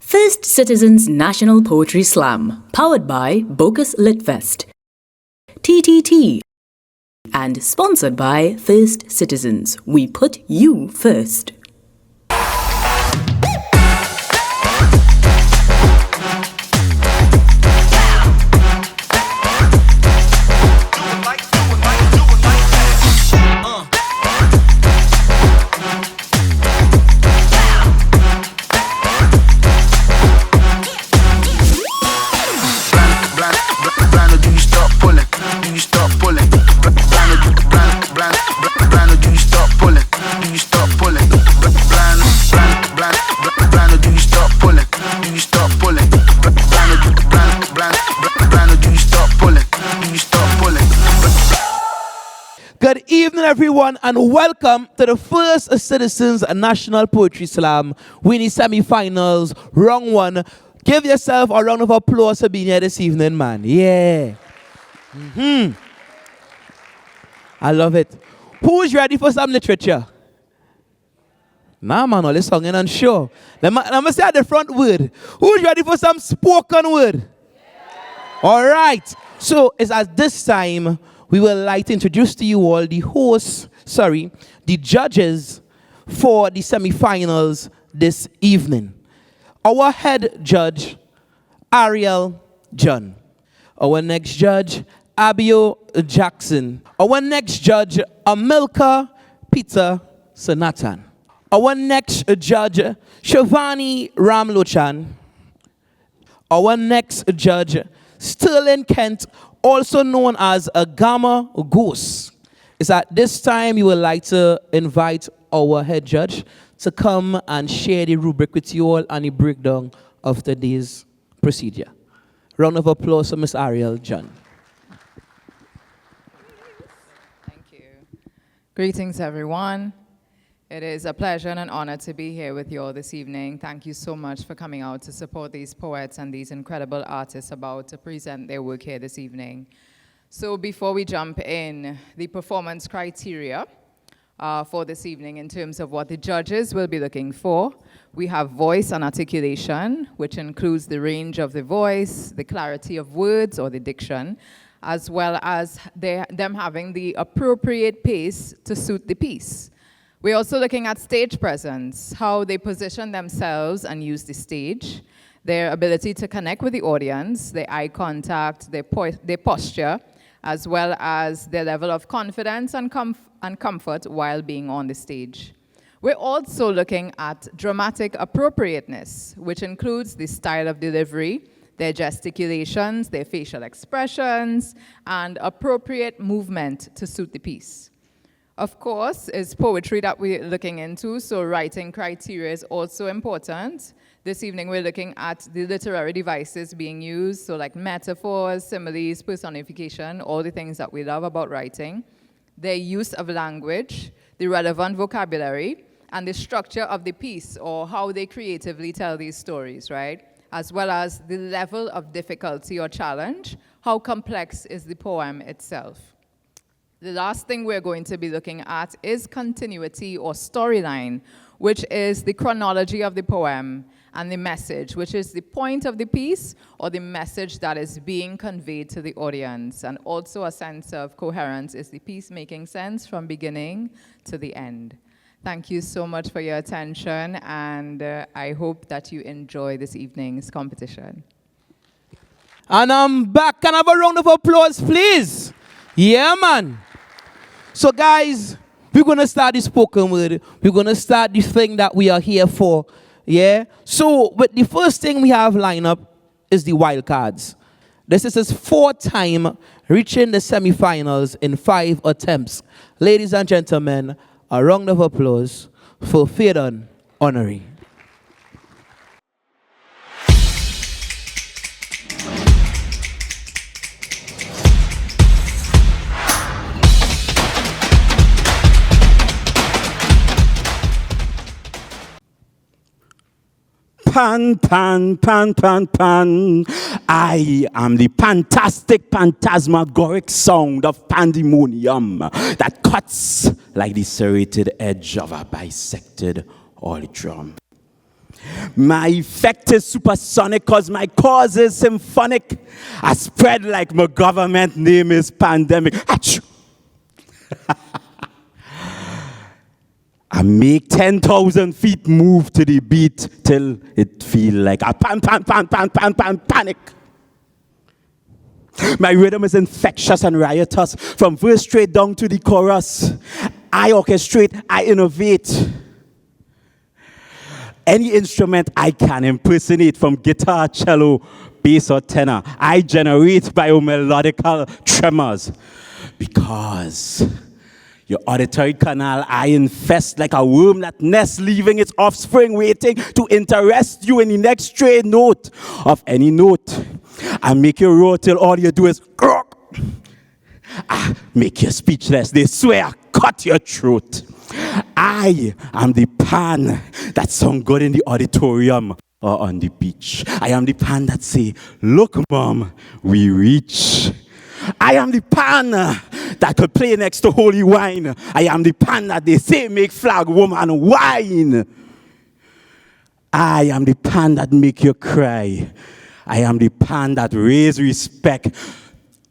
First Citizens National Poetry Slam, powered by Bocus Litfest, TTT, and sponsored by First Citizens. We put you first. Good evening, everyone, and welcome to the First Citizens National Poetry Slam Winnie Semifinals, round one. Give yourself a round of applause for being here this evening, man. Yeah. I love it. Who's ready for some literature? Nah, man, all this songing and show. Let me say at the front word. Who's ready for some spoken word? Yeah. All right. So it's at this time we will like to introduce to you all the judges for the semifinals this evening. Our head judge, Ariel John. Our next judge, Abio Jackson. Our next judge, Amilka Peter Sanatan. Our next judge, Shavani Ramlochan. Our next judge, Sterling Kent, also known as a Gamma Goose. It's at this time we would like to invite our head judge to come and share the rubric with you all and the breakdown of today's procedure. Round of applause for Ms. Ariel John. Thank you. Greetings, everyone. It is a pleasure and an honor to be here with you all this evening. Thank you so much for coming out to support these poets and these incredible artists about to present their work here this evening. So before we jump in, the performance criteria for this evening in terms of what the judges will be looking for. We have voice and articulation, which includes the range of the voice, the clarity of words or the diction, as well as them having the appropriate pace to suit the piece. We're also looking at stage presence, how they position themselves and use the stage, their ability to connect with the audience, their eye contact, their posture, as well as their level of confidence and comfort while being on the stage. We're also looking at dramatic appropriateness, which includes the style of delivery, their gesticulations, their facial expressions, and appropriate movement to suit the piece. Of course, it's poetry that we're looking into, so writing criteria is also important. This evening, we're looking at the literary devices being used, so like metaphors, similes, personification, all the things that we love about writing, their use of language, the relevant vocabulary, and the structure of the piece, or how they creatively tell these stories, right? As well as the level of difficulty or challenge, how complex is the poem itself. The last thing we're going to be looking at is continuity or storyline, which is the chronology of the poem, and the message, which is the point of the piece or the message that is being conveyed to the audience. And also a sense of coherence, is the piece making sense from beginning to the end. Thank you so much for your attention, and I hope that you enjoy this evening's competition. And I'm back. Can I have a round of applause, please? Yeah, man. So, guys, we're going to start the spoken word. We're going to start the thing that we are here for. Yeah? So, but the first thing we have lined up is the wild cards. This is his fourth time reaching the semifinals in 5 attempts. Ladies and gentlemen, a round of applause for Fedon Honore. Pan, pan, pan, pan, pan. I am the fantastic, phantasmagoric sound of pandemonium that cuts like the serrated edge of a bisected oil drum. My effect is supersonic because my cause is symphonic. I spread like my government name is pandemic. Achoo. I make 10,000 feet move to the beat till it feel like a panic. My rhythm is infectious and riotous. From verse straight down to the chorus. I orchestrate, I innovate. Any instrument I can impersonate, from guitar, cello, bass, or tenor. I generate biomelodical tremors. Because your auditory canal, I infest like a worm that nests, leaving its offspring waiting to interest you in the next stray note of any note. I make you roar till all you do is croak. I make you speechless. They swear I cut your throat. I am the pan that sound good in the auditorium or on the beach. I am the pan that say, look, Mom, we reach. I am the pan that could play next to holy wine. I am the pan that they say make flag woman wine. I am the pan that make you cry. I am the pan that raise respect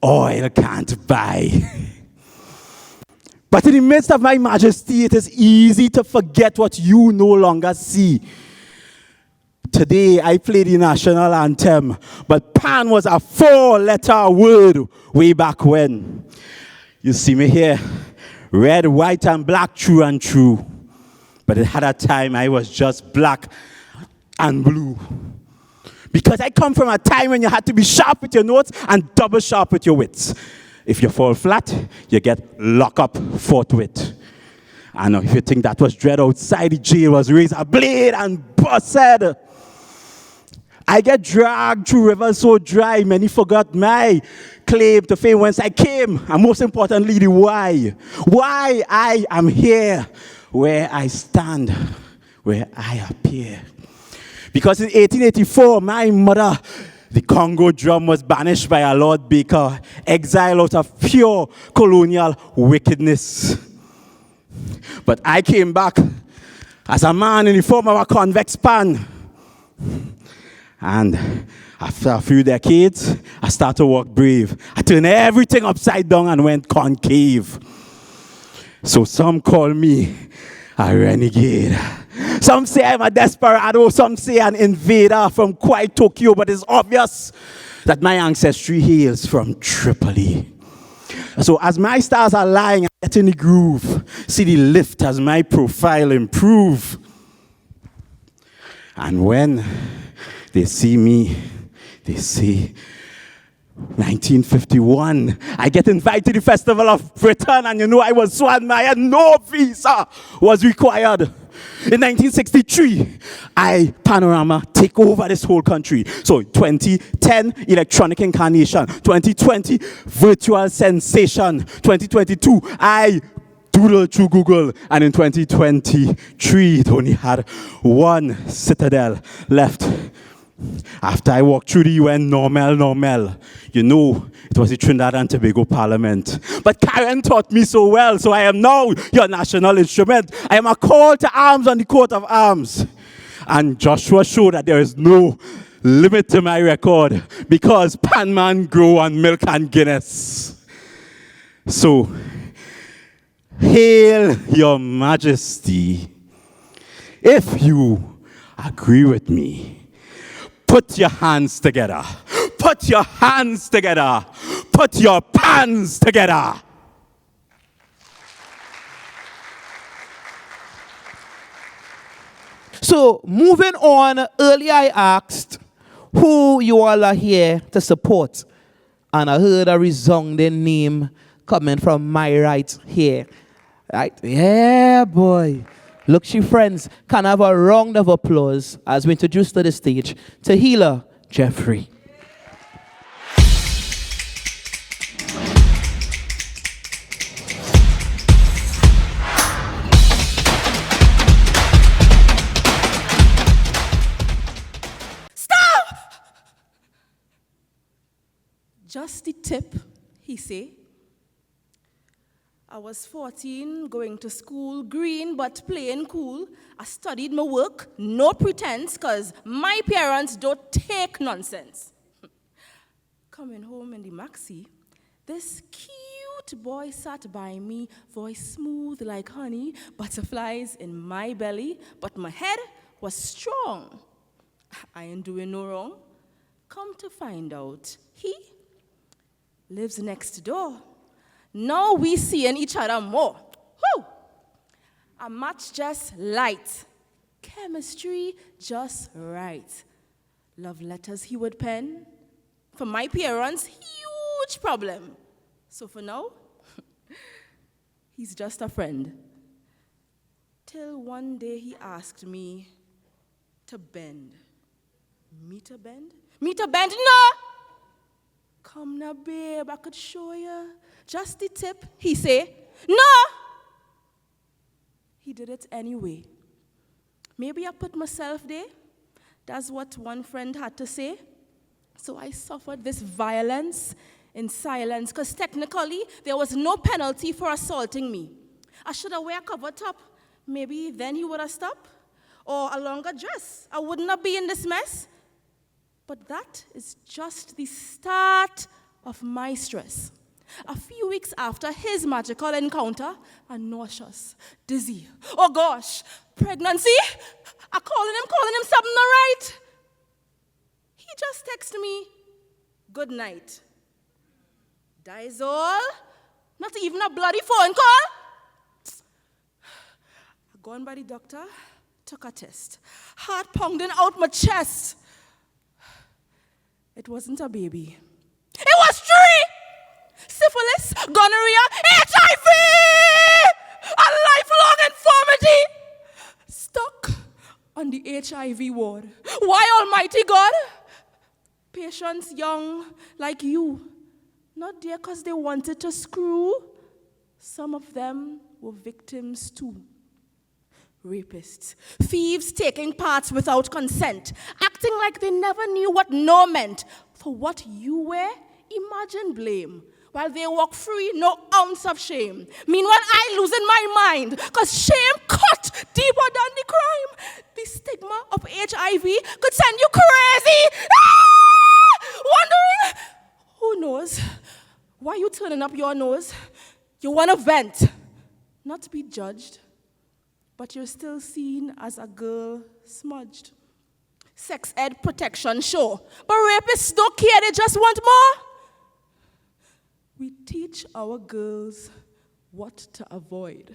oil can't buy. But in the midst of my majesty, it is easy to forget what you no longer see. Today, I play the national anthem, but pan was a 4-letter word way back when. You see me here, red, white, and black, true and true. But it had a time I was just black and blue. Because I come from a time when you had to be sharp with your notes and double sharp with your wits. If you fall flat, you get locked up forthwith. And if you think that was dread outside, the jail was razor blade and busted. I get dragged through rivers so dry, many forgot my claim to fame whence I came, and most importantly, the why. Why I am here, where I stand, where I appear. Because in 1884, my mother, the Congo drum, was banished by our Lord Baker, exiled out of pure colonial wickedness. But I came back as a man in the form of a convex pan. And after a few decades, I started to walk brave. I turned everything upside down and went concave. So some call me a renegade. Some say I'm a desperado. Some say an invader from quite Tokyo. But it's obvious that my ancestry hails from Tripoli. So as my stars are lying, I get in the groove. See the lift as my profile improve. And when they see me, they say, 1951, I get invited to the Festival of Britain, and you know I was so admired, no visa was required. In 1963, Panorama take over this whole country. So 2010, electronic incarnation. 2020, virtual sensation. 2022, I doodle through Google. And in 2023, it only had one citadel left. After I walked through the UN, normal. You know, it was the Trinidad and Tobago Parliament. But Karen taught me so well, so I am now your national instrument. I am a call to arms on the coat of arms. And Joshua showed that there is no limit to my record, because Panman grow on milk and Guinness. So, hail your majesty. If you agree with me, put your hands together. Put your hands together. Put your pans together. So, moving on, earlier I asked who you all are here to support. And I heard a resounding name coming from my right here. Right? Yeah, boy. Look, she friends, can I have a round of applause as we introduce to the stage Tehilla Jeffrey. Stop! Just the tip, he say. I was 14, going to school, green but playing cool. I studied my work, no pretense, because my parents don't take nonsense. Coming home in the maxi, this cute boy sat by me, voice smooth like honey, butterflies in my belly, but my head was strong. I ain't doing no wrong. Come to find out, he lives next door. Now we seeing each other more. Woo! A match just light. Chemistry just right. Love letters he would pen. For my parents, huge problem. So for now, he's just a friend. Till one day he asked me to bend. Me to bend? Me to bend? No! Come now, babe, I could show you. Just the tip, he say. No! He did it anyway. Maybe I put myself there. That's what one friend had to say. So I suffered this violence in silence, because technically there was no penalty for assaulting me. I should have wear a cover top. Maybe then he would have stopped. Or a longer dress. I would not be in this mess. But that is just the start of my stress. A few weeks after his magical encounter, I'm nauseous, dizzy. Oh gosh, pregnancy? I'm calling him something not right. He just texted me, good night. That is all. Not even a bloody phone call. I gone by the doctor, took a test. Heart pounding out my chest. It wasn't a baby. It was 3! Syphilis, gonorrhea, HIV! A lifelong infirmity! Stuck on the HIV ward. Why, Almighty God? Patients young like you, not there because they wanted to screw. Some of them were victims too. Rapists, thieves taking parts without consent, acting like they never knew what no meant. For what you wear, imagine blame. While they walk free, no ounce of shame. Meanwhile, I losing my mind, because shame cut deeper than the crime. The stigma of HIV could send you crazy. Wondering, who knows? Why you turning up your nose? You want to vent, not to be judged. But you're still seen as a girl smudged. Sex ed protection, sure. But rapists don't care, they just want more. We teach our girls what to avoid.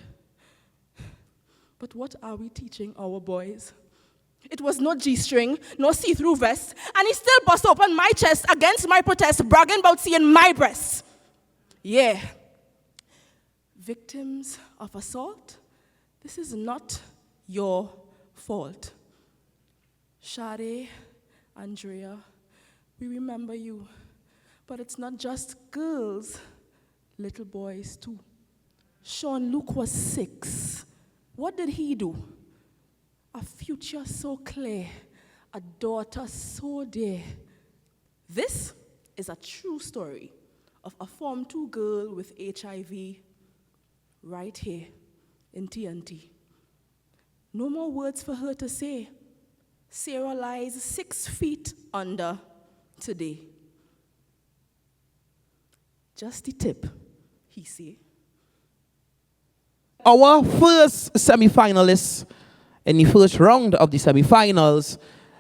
But what are we teaching our boys? It was no G-string, no see-through vest, and he still bust open my chest against my protest, bragging about seeing my breasts. Yeah. Victims of assault? This is not your fault. Shade, Andrea, we remember you. But it's not just girls, little boys too. Sean Luke was 6. What did he do? A future so clear, a daughter so dear. This is a true story of a Form 2 girl with HIV right here in TNT. No more words for her to say. Sarah lies 6 feet under today. Just the tip, he say. Our first semi-finalist in the first round of the semi-finals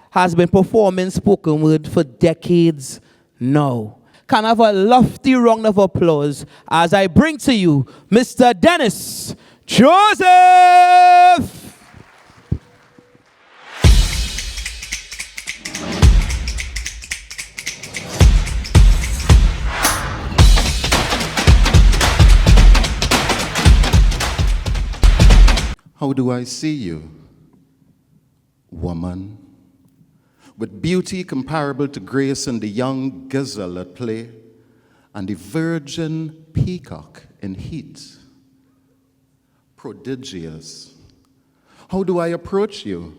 has been performing spoken word for decades now. Can I have a lofty round of applause as I bring to you Mr. Dennis Joseph! How do I see you, woman? With beauty comparable to grace and the young gazelle at play, and the virgin peacock in heat. Prodigious. How do I approach you,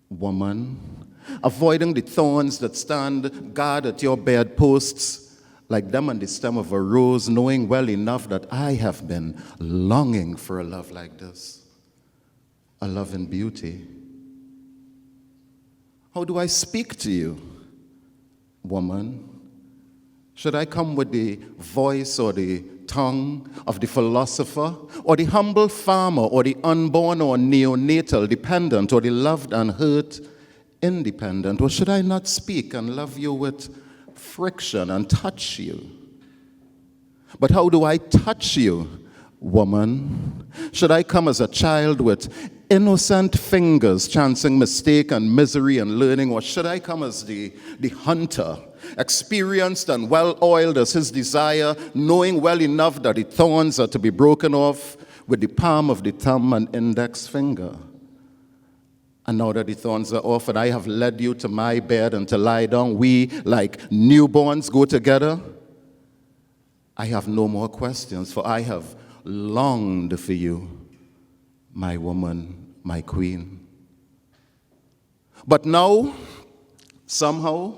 woman? Avoiding the thorns that stand guard at your bedposts, like them on the stem of a rose, knowing well enough that I have been longing for a love like this, a love in beauty. How do I speak to you, woman? Should I come with the voice or the tongue of the philosopher, or the humble farmer, or the unborn or neonatal dependent, or the loved and hurt independent? Or should I not speak and love you with friction and touch you? But how do I touch you, woman? Should I come as a child with innocent fingers chancing mistake and misery and learning, or should I come as the hunter, experienced and well-oiled as his desire, knowing well enough that the thorns are to be broken off with the palm of the thumb and index finger? And now that the thorns are off and I have led you to my bed and to lie down, we, like newborns, go together. I have no more questions, for I have longed for you, my woman, my queen. But now, somehow,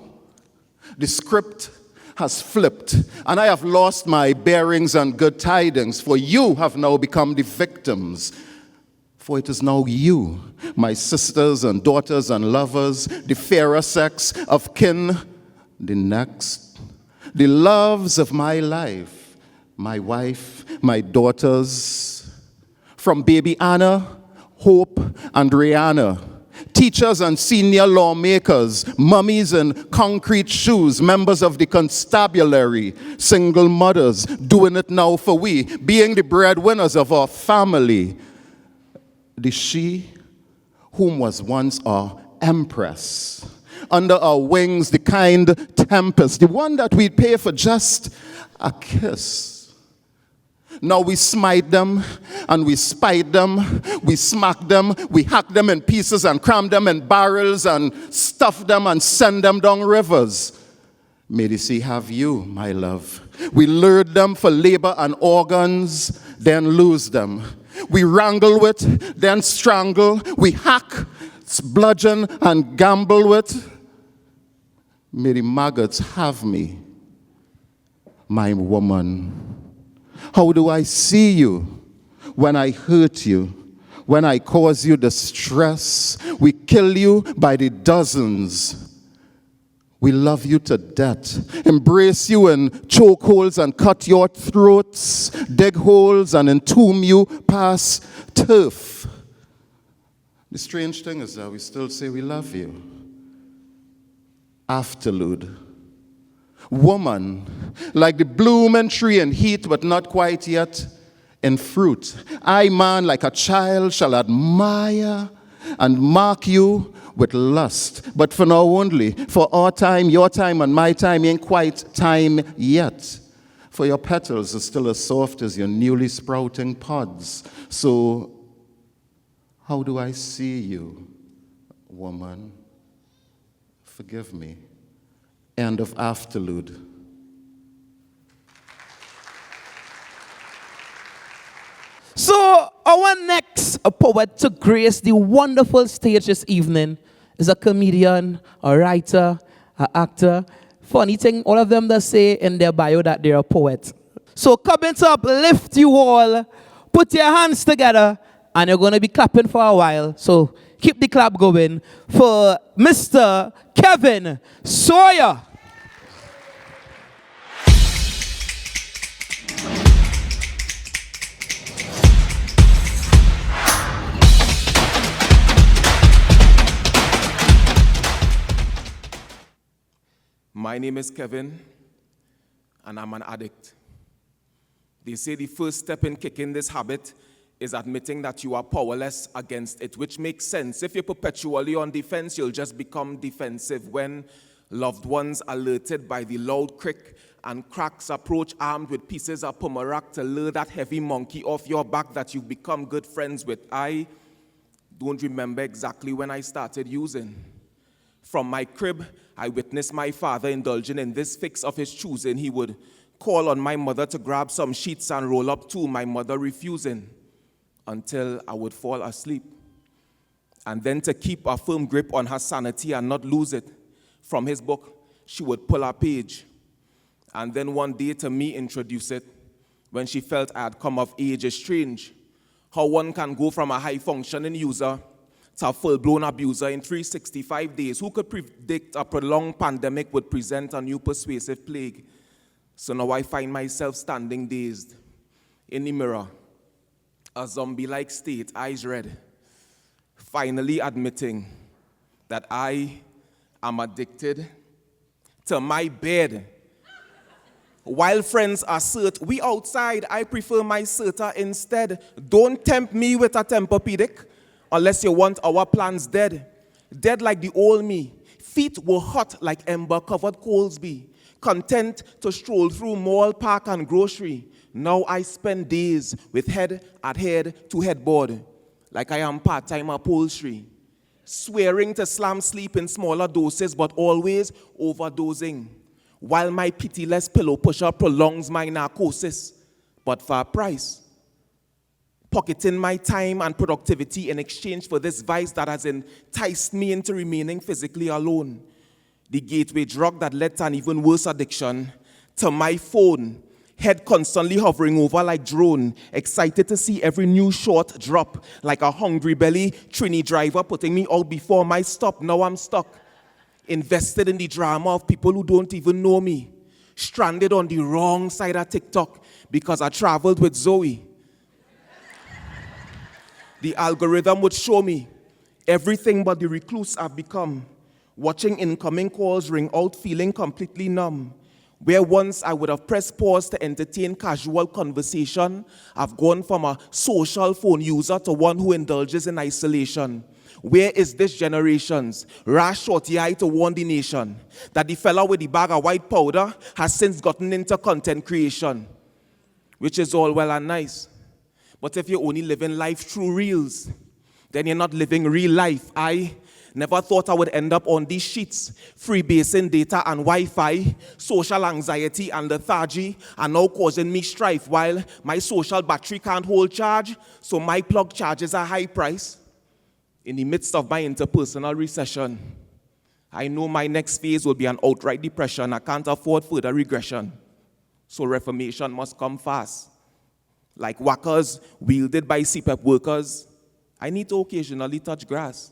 the script has flipped, and I have lost my bearings and good tidings, for you have now become the victims. For it is now you, my sisters and daughters and lovers, the fairer sex of kin, the next, the loves of my life, my wife, my daughters, from baby Anna, Hope, and Rihanna, teachers and senior lawmakers, mummies in concrete shoes, members of the constabulary, single mothers, doing it now for we, being the breadwinners of our family, the she whom was once our empress, under our wings the kind tempest, the one that we'd pay for just a kiss. Now we smite them and we spite them, we smack them, we hack them in pieces and cram them in barrels and stuff them and send them down rivers. May the sea have you, my love. We lured them for labor and organs, then lose them. We wrangle with, then strangle. We hack, bludgeon, and gamble with. May the maggots have me, my woman. How do I see you when I hurt you, when I cause you distress? We kill you by the dozens. We love you to death, embrace you in chokeholds and cut your throats, dig holes and entomb you past turf. The strange thing is that we still say we love you. Afterlude. Woman, like the blooming tree in heat but not quite yet in fruit. I, man, like a child, shall admire and mark you with lust, but for now only. For our time, your time, and my time ain't quite time yet. For your petals are still as soft as your newly sprouting pods. So, how do I see you, woman? Forgive me. End of afterlude. So, our next poet to grace the wonderful stage this evening is a comedian, a writer, an actor. Funny thing, all of them that say in their bio that they're a poet. So, coming to uplift you all, put your hands together, and you're going to be clapping for a while. So, keep the clap going for Mr. Kevin Soyer. My name is Kevin, and I'm an addict. They say the first step in kicking this habit is admitting that you are powerless against it, which makes sense. If you're perpetually on defense, you'll just become defensive. When loved ones alerted by the loud crick and cracks approach armed with pieces of pumarak to lure that heavy monkey off your back that you've become good friends with, I don't remember exactly when I started using. From my crib, I witnessed my father indulging in this fix of his choosing. He would call on my mother to grab some sheets and roll up too, my mother refusing, until I would fall asleep. And then to keep a firm grip on her sanity and not lose it, from his book, she would pull a page. And then one day to me introduce it when she felt I had come of age. Is strange how one can go from a high-functioning user to a full-blown abuser in 365 days. Who could predict a prolonged pandemic would present a new persuasive plague? So now I find myself standing dazed in the mirror, a zombie-like state, eyes red, finally admitting that I am addicted to my bed. While friends assert we outside, I prefer my Serta instead. Don't tempt me with a Tempur-Pedic unless you want our plans dead. Dead like the old me. Feet were hot like ember-covered coals be. Content to stroll through mall, park, and grocery. Now I spend days with head to headboard, like I am part-time upholstery. Swearing to slam sleep in smaller doses, but always overdosing. While my pitiless pillow pusher prolongs my narcosis, but for a price. Pocketing my time and productivity in exchange for this vice that has enticed me into remaining physically alone. The gateway drug that led to an even worse addiction, to my phone, head constantly hovering over like drone, excited to see every new short drop, like a hungry belly Trini driver putting me out before my stop. Now I'm stuck, invested in the drama of people who don't even know me, stranded on the wrong side of TikTok because I traveled with Zoe. The algorithm would show me everything but the recluse I've become, watching incoming calls ring out, feeling completely numb. Where once I would have pressed pause to entertain casual conversation, I've gone from a social phone user to one who indulges in isolation. Where is this generation's rash shorty eye to warn the nation that the fella with the bag of white powder has since gotten into content creation? Which is all well and nice. But if you're only living life through reels, then you're not living real life. I never thought I would end up on these sheets, freebasing data and Wi-Fi, social anxiety and lethargy are now causing me strife while my social battery can't hold charge, so my plug charges a high price. In the midst of my interpersonal recession, I know my next phase will be an outright depression. I can't afford further regression. So reformation must come fast. Like whackers wielded by CPAP workers, I need to occasionally touch grass.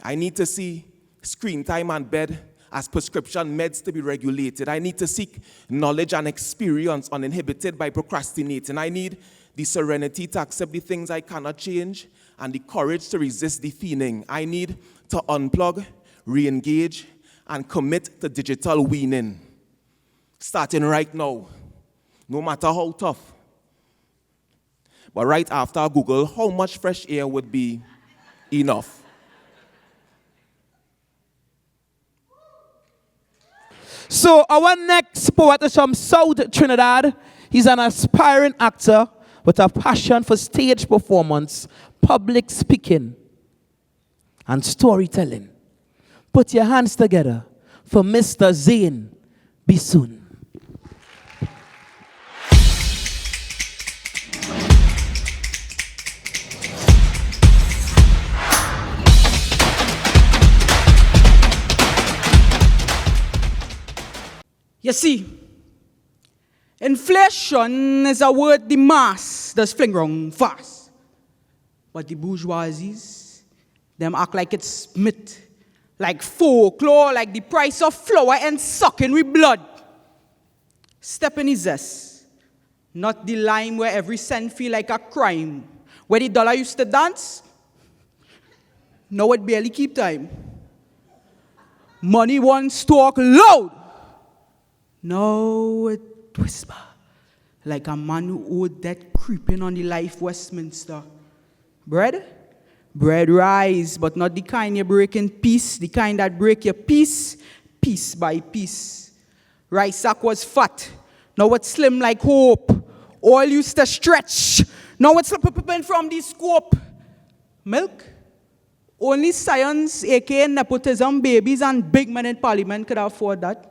I need to see screen time and bed as prescription meds to be regulated. I need to seek knowledge and experience uninhibited by procrastinating. I need the serenity to accept the things I cannot change and the courage to resist the fiending. I need to unplug, re-engage, and commit to digital weaning. Starting right now, no matter how tough. But right after I Google how much fresh air would be enough. So our next poet is from South Trinidad. He's an aspiring actor with a passion for stage performance, public speaking, and storytelling. Put your hands together for Mr. Zane Bissoon. You see, inflation is a word the mass does fling wrong fast. But the bourgeoisies, them act like it's myth, like folklore, like the price of flour and sucking with blood. Stepping is this, not the line where every cent feel like a crime, where the dollar used to dance, now it barely keep time. Money once talk loud, now it whisper, like a man who owed debt creeping on the life Westminster. Bread? Bread rise, but not the kind you break in piece, the kind that break your piece by piece. Rice sack was fat, now it's slim like hope. Oil used to stretch, now it's slipping from the scope. Milk? Only science, aka nepotism, babies, and big men in parliament could afford that.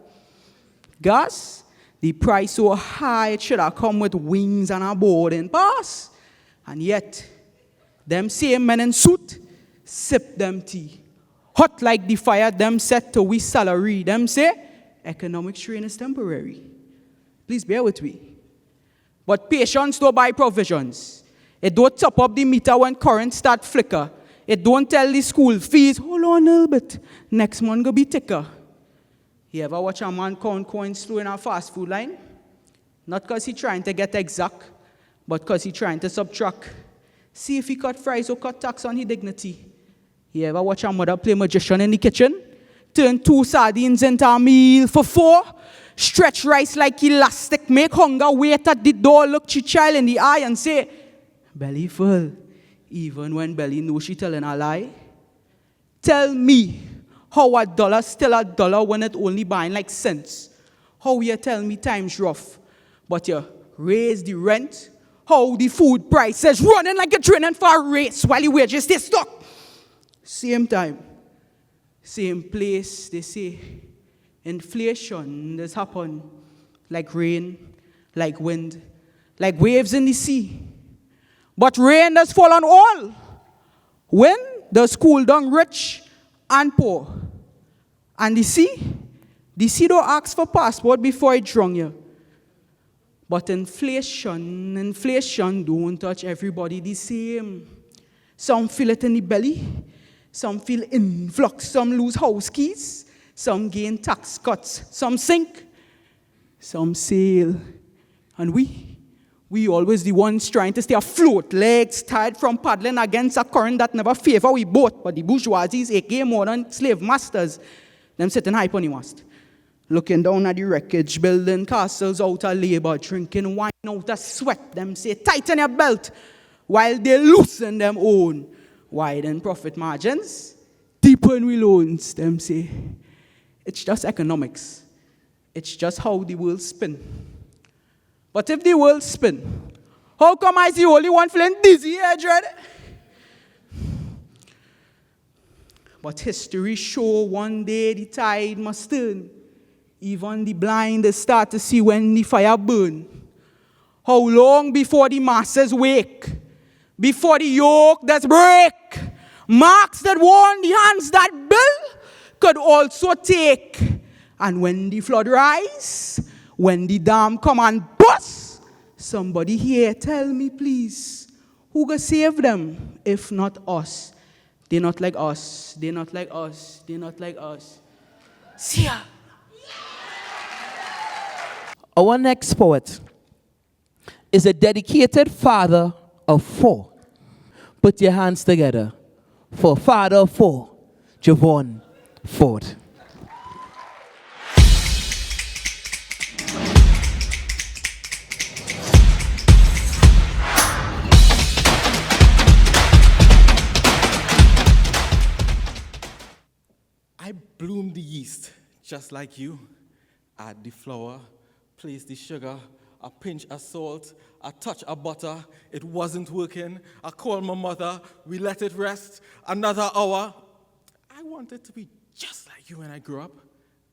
Gas? The price so high it should have come with wings and a boarding pass. And yet, them same men in suit sip them tea. Hot like the fire them set to we salary. Them say, economic strain is temporary. Please bear with me. But patience don't buy provisions. It don't top up the meter when current start flicker. It don't tell the school fees, hold on a little bit, next month go be thicker. You ever watch a man count coins through in a fast food line? Not because he trying to get exact, but because he trying to subtract. See if he cut fries or cut tax on his dignity. You ever watch a mother play magician in the kitchen? Turn 2 sardines into a meal for 4? Stretch rice like elastic, make hunger wait at the door, look your child in the eye and say, belly full, even when belly knows she telling a lie. Tell me how a dollar still a dollar when it only buying like cents. How you tell me time's rough, but you raise the rent. How the food prices running like a training for a race while your wages stay stuck. Same time, same place, they say. Inflation has happened like rain, like wind, like waves in the sea. But rain does fall on all. Wind does cool down rich and poor. And the sea don't ask for passport before it drown you. But inflation don't touch everybody the same. Some feel it in the belly, some feel influx, some lose house keys, some gain tax cuts, some sink, some sail. And we always the ones trying to stay afloat, legs tied from paddling against a current that never favor we both, but the bourgeoisies, aka modern slave masters, them sitting high on the mast, looking down at the wreckage, building castles out of labor, drinking wine out of sweat. Them say, tighten your belt, while they loosen them own. Widen profit margins, deepen we loans. Them say, it's just economics. It's just how the world spin. But if the world spin, how come I the only one feeling dizzy here, dread? But history show one day the tide must turn. Even the blind they start to see when the fire burn. How long before the masses wake? Before the yoke that's break? Marks that warn the hands that build could also take. And when the flood rise, when the dam come and bust, somebody here tell me please, who gonna save them if not us? They're not like us, they're not like us, they're not like us. See ya. Our next poet is a dedicated father of 4. Put your hands together for father of 4, Javaughn Forde. I bloom the yeast just like you. Add the flour, place the sugar, a pinch of salt, a touch of butter. It wasn't working. I called my mother. We let it rest. Another hour. I wanted to be just like you when I grew up.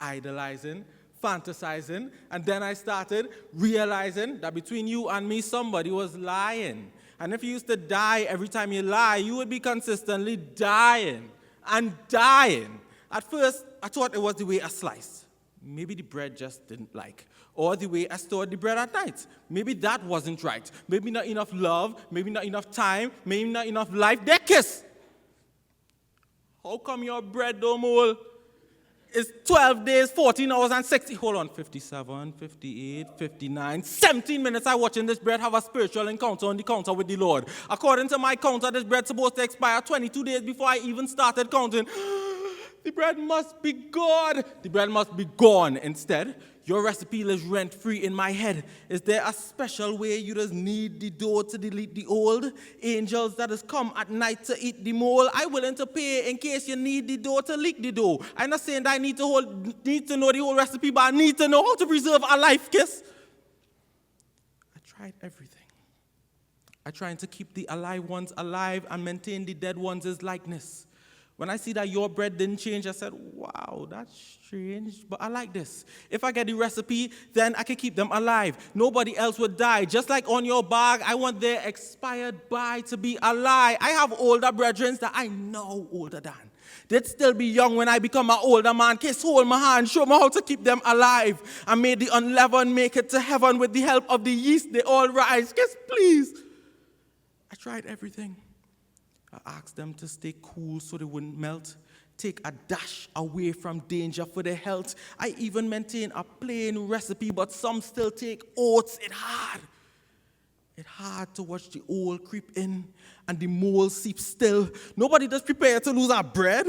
Idolizing, fantasizing, and then I started realizing that between you and me, somebody was lying. And if you used to die every time you lie, you would be consistently dying and dying. At first, I thought it was the way I sliced. Maybe the bread just didn't like. Or the way I stored the bread at night. Maybe that wasn't right. Maybe not enough love, maybe not enough time, maybe not enough life. They kiss. How come your bread don't mold? It's 12 days, 14 hours, and 60. Hold on, 57, 58, 59, 17 minutes I watching this bread have a spiritual encounter on the counter with the Lord. According to my counter, this bread's supposed to expire 22 days before I even started counting. The bread must be God. The bread must be gone. Instead, your recipe lives rent-free in my head. Is there a special way you just need the dough to delete the old? Angels that has come at night to eat the mole. I willing to pay in case you need the dough to leak the dough. I'm not saying that I need to know the whole recipe, but I need to know how to preserve a life kiss. I tried everything. I tried to keep the alive ones alive and maintain the dead ones' likeness. When I see that your bread didn't change, I said, wow, that's strange, but I like this. If I get the recipe, then I can keep them alive. Nobody else would die. Just like on your bag, I want their expired by to be alive. I have older brethren that I know older than. They'd still be young when I become an older man. Kiss, hold my hand, show me how to keep them alive. And may the unleavened make it to heaven with the help of the yeast. They all rise. Kiss, please. I tried everything. I asked them to stay cool so they wouldn't melt. Take a dash away from danger for their health. I even maintain a plain recipe, but some still take oats. It's hard to watch the old creep in and the mole seep still. Nobody does prepare to lose our bread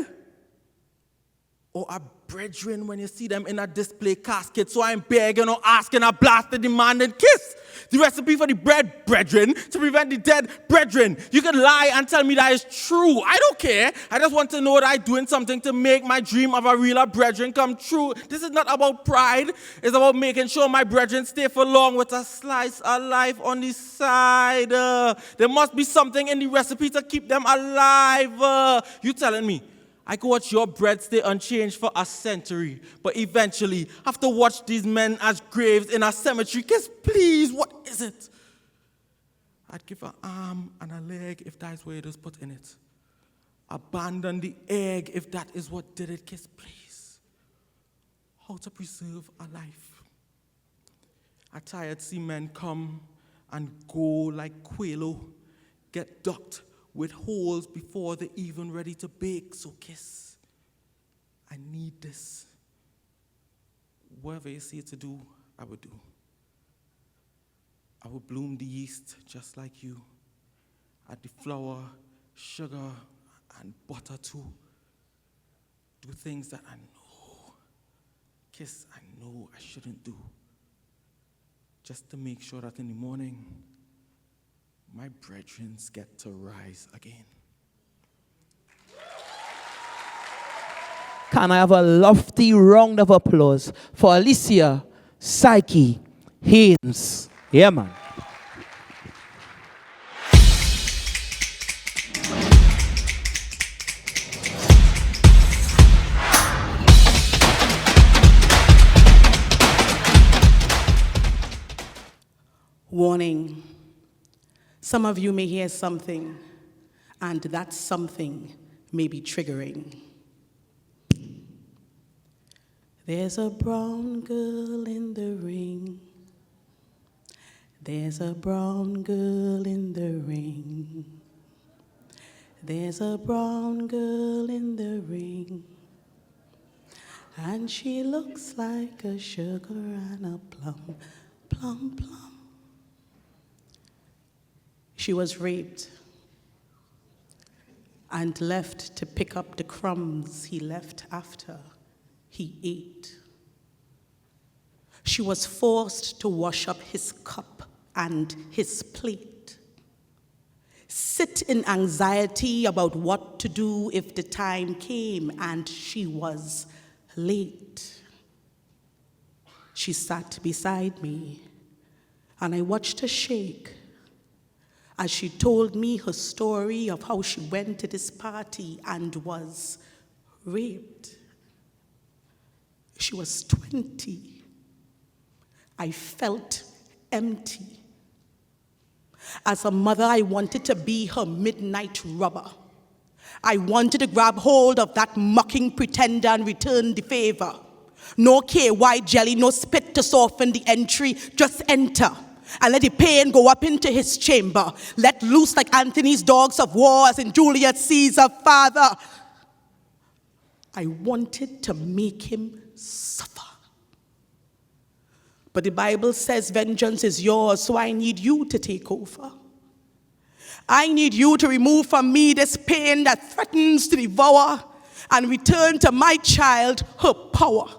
or our brethren when you see them in a display casket. So I'm begging or asking, I blast the demand and kiss the recipe for the bread, brethren, to prevent the dead, brethren. You can lie and tell me that is true. I don't care. I just want to know that I'm doing something to make my dream of a realer brethren come true. This is not about pride. It's about making sure my brethren stay for long with a slice of life on the side. There must be something in the recipe to keep them alive. You telling me I could watch your bread stay unchanged for a century, but eventually have to watch these men as graves in a cemetery? Kiss, please, what is it? I'd give an arm and a leg if that's what it is put in it. Abandon the egg if that is what did it. Kiss, please. How to preserve a life. I tired see men come and go like Quelo, get ducked with holes before they're even ready to bake. So kiss, I need this. Whatever you say to do, I will do. I will bloom the yeast just like you. Add the flour, sugar, and butter too. Do things that I know, kiss, I know I shouldn't do. Just to make sure that in the morning, my brethren get to rise again. Can I have a lofty round of applause for Alicia Psyche Haynes? Yeah, man. Warning. Some of you may hear something, and that something may be triggering. There's a brown girl in the ring. There's a brown girl in the ring. There's a brown girl in the ring. And she looks like a sugar and a plum, plum, plum. She was raped and left to pick up the crumbs he left after he ate. She was forced to wash up his cup and his plate, sit in anxiety about what to do if the time came and she was late. She sat beside me and I watched her shake as she told me her story of how she went to this party and was raped. She was 20. I felt empty. As a mother, I wanted to be her midnight rubber. I wanted to grab hold of that mocking pretender and return the favor. No KY jelly, no spit to soften the entry, just enter. And let the pain go up into his chamber. Let loose like Anthony's dogs of war as in Julius Caesar, father. I wanted to make him suffer. But the Bible says vengeance is yours, so I need you to take over. I need you to remove from me this pain that threatens to devour and return to my child her power.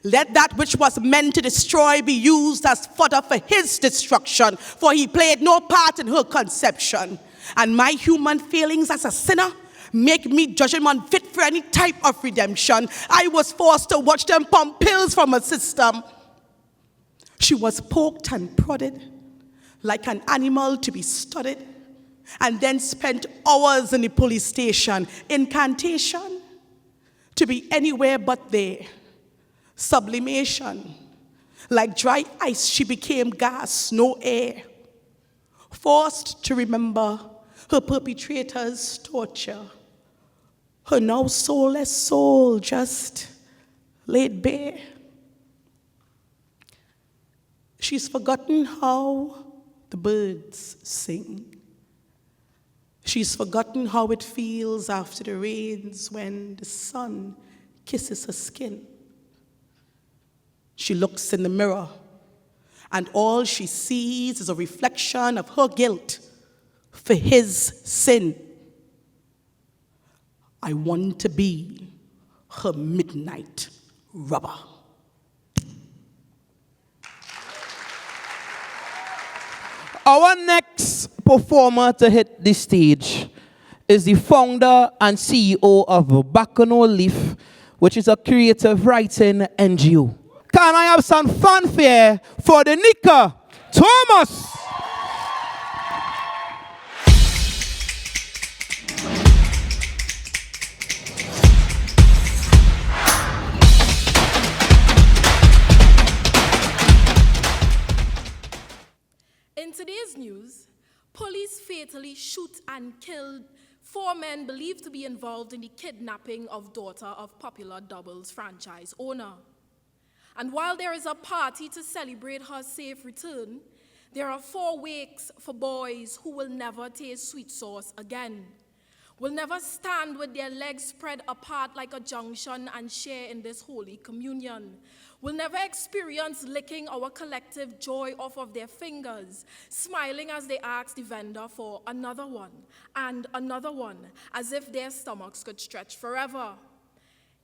Let that which was meant to destroy be used as fodder for his destruction, for he played no part in her conception. And my human feelings as a sinner make me judge him unfit for any type of redemption. I was forced to watch them pump pills from her system. She was poked and prodded like an animal to be studied, and then spent hours in the police station. Incantation to be anywhere but there. Sublimation. Like dry ice, she became gas, no air. Forced to remember her perpetrator's torture. Her now soulless soul just laid bare. She's forgotten how the birds sing. She's forgotten how it feels after the rains when the sun kisses her skin. She looks in the mirror, and all she sees is a reflection of her guilt for his sin. I want to be her midnight rubber. Our next performer to hit the stage is the founder and CEO of Bacano Leaf, which is a creative writing NGO. Can I have some fanfare for Deneka Thomas? In today's news, police fatally shoot and killed 4 men believed to be involved in the kidnapping of daughter of popular doubles franchise owner. And while there is a party to celebrate her safe return, there are 4 wakes for boys who will never taste sweet sauce again, will never stand with their legs spread apart like a junction and share in this holy communion, will never experience licking our collective joy off of their fingers, smiling as they ask the vendor for another one and another one, as if their stomachs could stretch forever.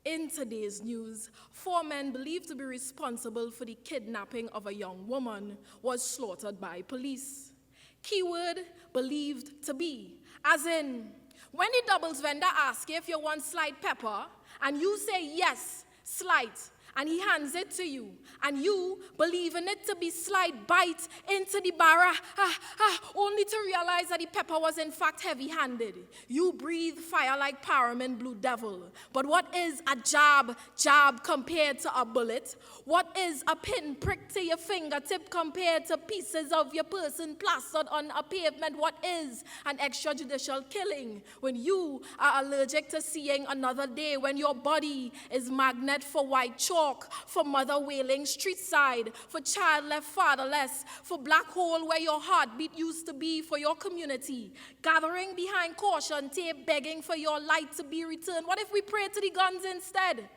In today's news, 4 men believed to be responsible for the kidnapping of a young woman was slaughtered by police. Keyword, believed to be, as in, when the doubles vendor asks you if you want sliced pepper, and you say yes, slight, and he hands it to you, and you, believing it to be slight, bite into the barra, only to realize that the pepper was in fact heavy-handed. You breathe fire like Paramin Blue Devil. But what is a jab compared to a bullet? What is a pin prick to your fingertip compared to pieces of your person plastered on a pavement? What is an extrajudicial killing when you are allergic to seeing another day, when your body is magnet for white chalk, for mother wailing street side, for child left fatherless, for black hole where your heartbeat used to be, for your community, gathering behind caution tape, begging for your light to be returned? What if we pray to the guns instead?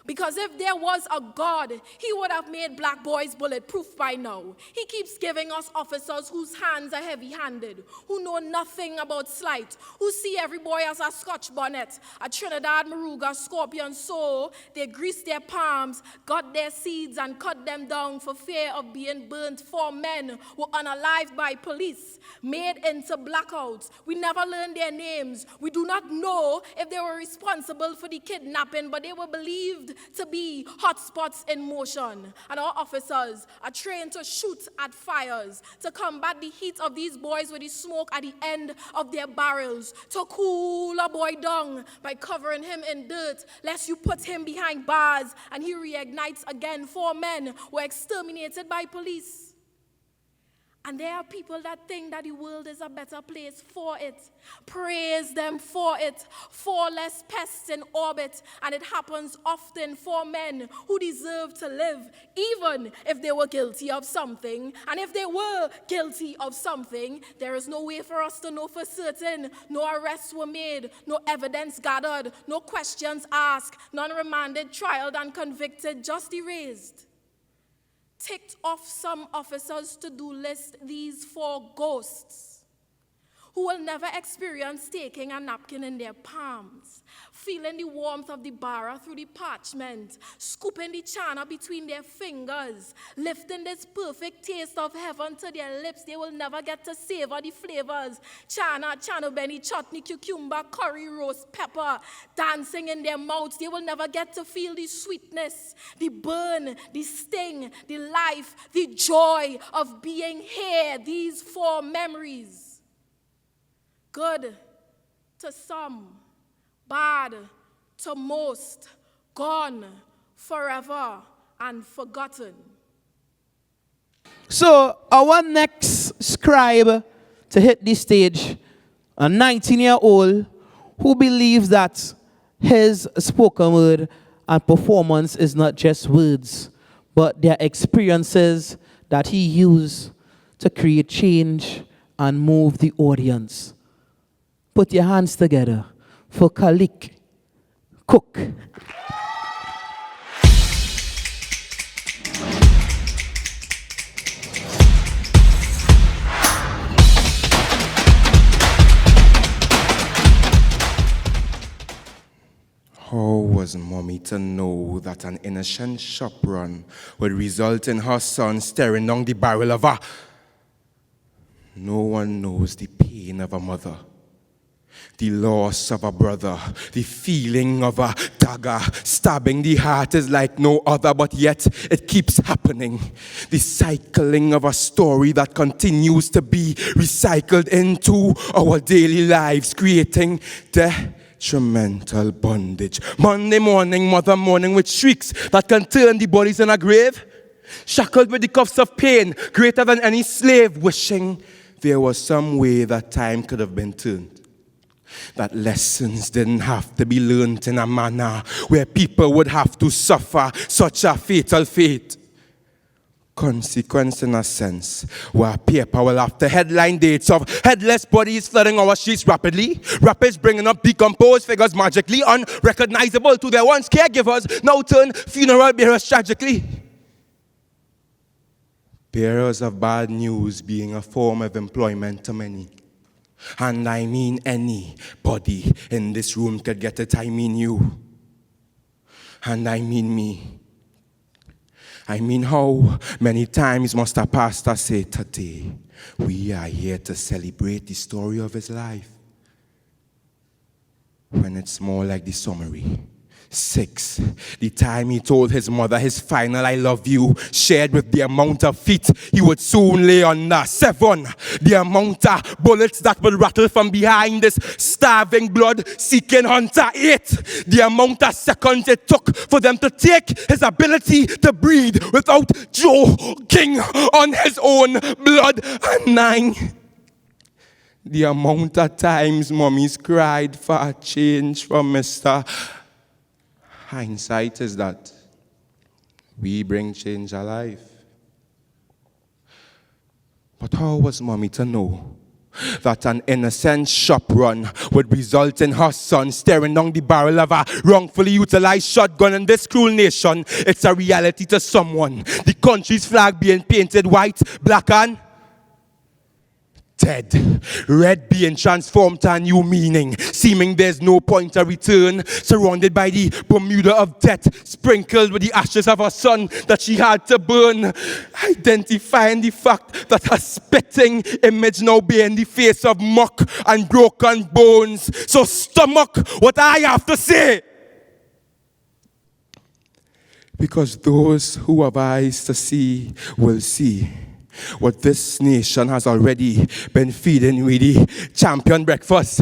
Because if there was a God, he would have made black boys bulletproof by now. He keeps giving us officers whose hands are heavy-handed, who know nothing about slight, who see every boy as a Scotch bonnet, a Trinidad Maruga scorpion, so they grease their palms, got their seeds and cut them down for fear of being burnt. 4 men were unalived by police, made into blackouts. We never learned their names. We do not know if they were responsible for the kidnapping, but they were believed to be hotspots in motion. And our officers are trained to shoot at fires, to combat the heat of these boys with the smoke at the end of their barrels, to cool a boy down by covering him in dirt, lest you put him behind bars and he reignites again. 4 men were exterminated by police. And there are people that think that the world is a better place for it. Praise them for it. 4 less pests in orbit, and it happens often. 4 men who deserve to live, even if they were guilty of something. And if they were guilty of something, there is no way for us to know for certain. No arrests were made, no evidence gathered, no questions asked, none remanded, trialed, and convicted, just erased. Ticked off some officers' to-do list, these 4 ghosts who will never experience taking a napkin in their palms, feeling the warmth of the bara through the parchment, scooping the chana between their fingers, lifting this perfect taste of heaven to their lips. They will never get to savor the flavors. Chana benny, chutney, cucumber, curry, roast pepper, dancing in their mouths. They will never get to feel the sweetness, the burn, the sting, the life, the joy of being here. These 4 memories. Good to some, bad to most, gone forever and forgotten. So our next scribe to hit the stage, a 19-year-old who believes that his spoken word and performance is not just words, but their experiences that he used to create change and move the audience. Put your hands together for Khalik Cook. How was mommy to know that an innocent shop run would result in her son staring down the barrel of a... No one knows the pain of a mother, the loss of a brother, the feeling of a dagger stabbing the heart is like no other, but yet it keeps happening. The cycling of a story that continues to be recycled into our daily lives, creating detrimental bondage. Monday morning, mother mourning with shrieks that can turn the bodies in a grave, shackled with the cuffs of pain, greater than any slave, wishing there was some way that time could have been turned. That lessons didn't have to be learned in a manner where people would have to suffer such a fatal fate. Consequence in a sense, where paper will have the headline dates of headless bodies flooding our streets rapidly, rapids bringing up decomposed figures magically, unrecognizable to their once caregivers, now turn funeral bearers tragically. Bearers of bad news being a form of employment to many. And I mean anybody in this room could get it. I mean you. And I mean me. I mean how many times must a pastor say today, we are here to celebrate the story of his life, when it's more like the summary. 6, the time he told his mother his final I love you, shared with the amount of feet he would soon lay under. 7, the amount of bullets that would rattle from behind this starving blood-seeking hunter. 8, the amount of seconds it took for them to take his ability to breathe without choking on his own blood. And 9, the amount of times mommies cried for a change from Mr. Hindsight is that we bring change alive. But how was mommy to know that an innocent shop run would result in her son staring down the barrel of a wrongfully utilized shotgun in this cruel nation? It's a reality to someone. The country's flag being painted white, black and dead. Red being transformed to a new meaning, seeming there's no point of return, surrounded by the Bermuda of death, sprinkled with the ashes of her son that she had to burn, identifying the fact that her spitting image now being the face of muck and broken bones. So stomach what I have to say. Because those who have eyes to see will see what this nation has already been feeding with the champion breakfast.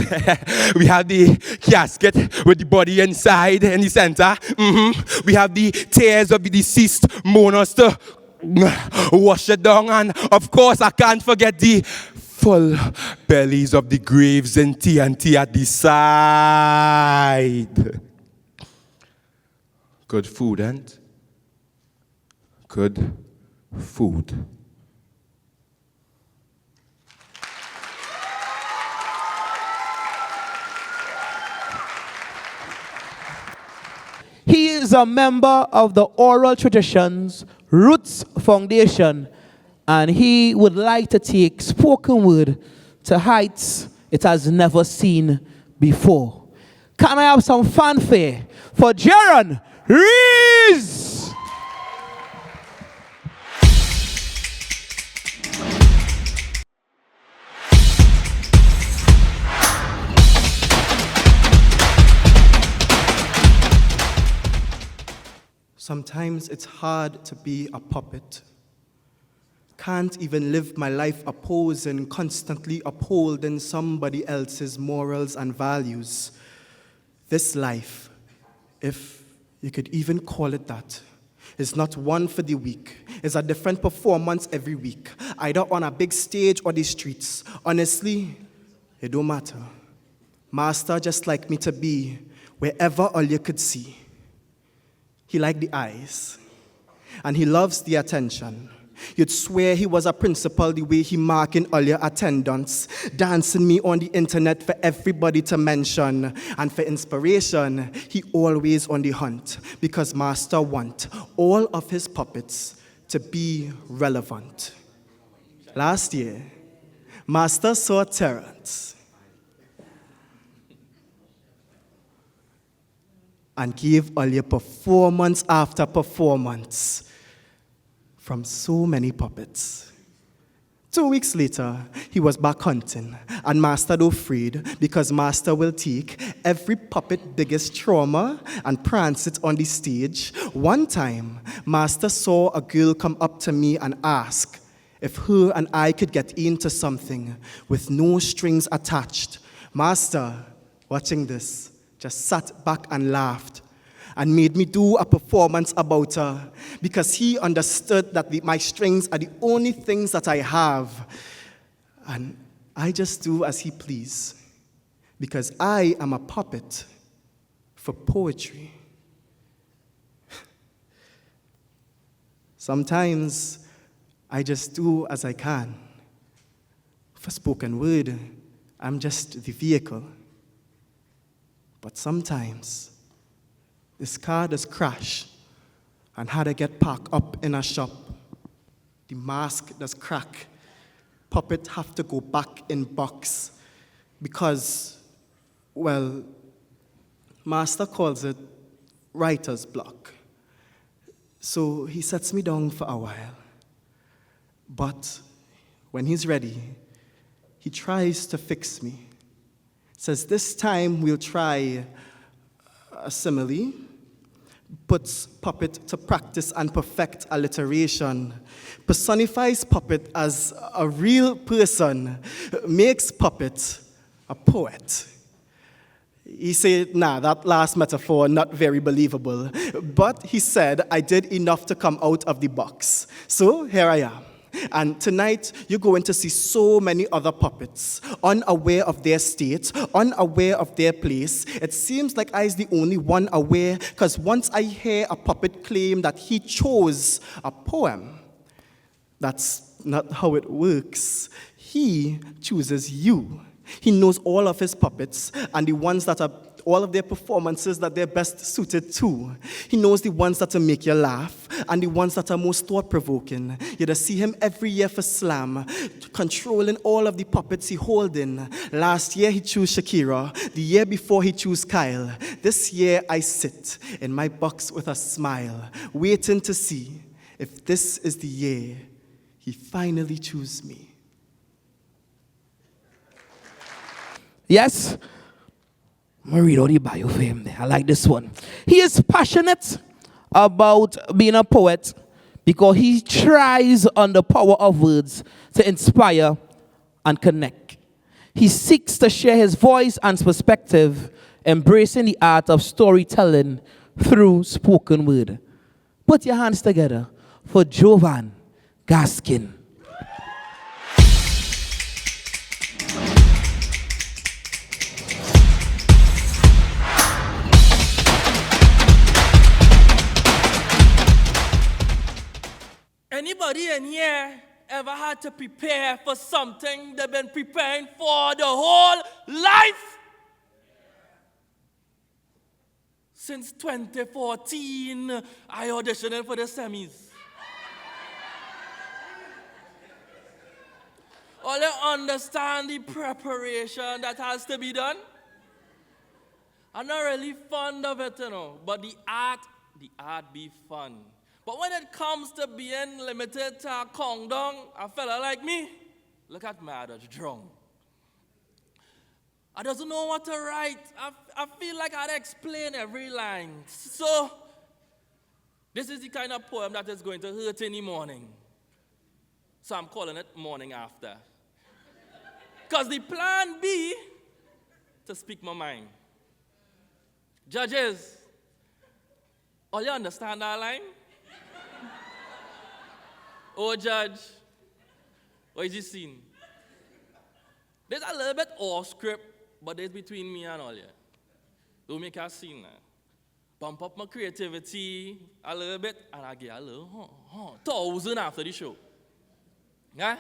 We have the casket with the body inside in the center. We have the tears of the deceased mourners to wash it down. And of course, I can't forget the full bellies of the graves in TNT at the side. Good food, and good food. He is a member of the Oral Traditions Roots Foundation, and he would like to take spoken word to heights it has never seen before. Can I have some fanfare for Geron Ruiz? Sometimes it's hard to be a puppet. Can't even live my life opposing, constantly upholding somebody else's morals and values. This life, if you could even call it that, is not one for the weak. It's a different performance every week, either on a big stage or the streets. Honestly, it don't matter. Master just liked me to be wherever all you could see. He liked the eyes, and he loves the attention. You'd swear he was a principal the way he marking all your attendance, dancing me on the internet for everybody to mention. And for inspiration, he always on the hunt, because Master want all of his puppets to be relevant. Last year, Master saw Terrence and gave all your performance after performance from so many puppets. 2 weeks later, he was back hunting, and Master not afraid, because Master will take every puppet biggest trauma and prance it on the stage. One time, Master saw a girl come up to me and ask if her and I could get into something with no strings attached. Master, watching this, just sat back and laughed and made me do a performance about her, because he understood that my strings are the only things that I have. And I just do as he please, because I am a puppet for poetry. Sometimes I just do as I can. For spoken word, I'm just the vehicle. But sometimes this car does crash and had to get parked up in a shop. The mask does crack. Puppet have to go back in box because, well, Master calls it writer's block. So he sets me down for a while. But when he's ready, he tries to fix me. Says this time we'll try a simile, puts puppet to practice and perfect alliteration, personifies puppet as a real person, makes puppet a poet. He said, nah, that last metaphor, not very believable. But he said, I did enough to come out of the box. So here I am. And tonight, you're going to see so many other puppets, unaware of their state, unaware of their place. It seems like I is the only one aware, because once I hear a puppet claim that he chose a poem, that's not how it works. He chooses you. He knows all of his puppets and the ones that are all of their performances that they're best suited to. He knows the ones that will make you laugh and the ones that are most thought-provoking. You'll see him every year for Slam, controlling all of the puppets he holding. Last year he chose Shakira. The year before he chose Kyle. This year I sit in my box with a smile, waiting to see if this is the year he finally chose me. Yes? I'm going to read all the bio for him there. I like this one. He is passionate about being a poet because he tries on the power of words to inspire and connect. He seeks to share his voice and perspective, embracing the art of storytelling through spoken word. Put your hands together for Jovan Gaskin. Anybody in here ever had to prepare for something they've been preparing for the whole life? Since 2014, I auditioned for the semis. All you understand the preparation that has to be done? I'm not really fond of it, but the art be fun. But when it comes to being limited to a countdown, a fella like me, look at me, I just drunk. I doesn't know what to write. I feel like I'd explain every line. So, this is the kind of poem that is going to hurt in the morning. So I'm calling it Morning After. Because the plan B, to speak my mind. Judges, all you understand that line? Oh, judge, what is this scene? There's a little bit off script, but it's between me and all you. Don't make a scene now. Bump up my creativity a little bit, and I get a little 1,000 after the show. Yeah?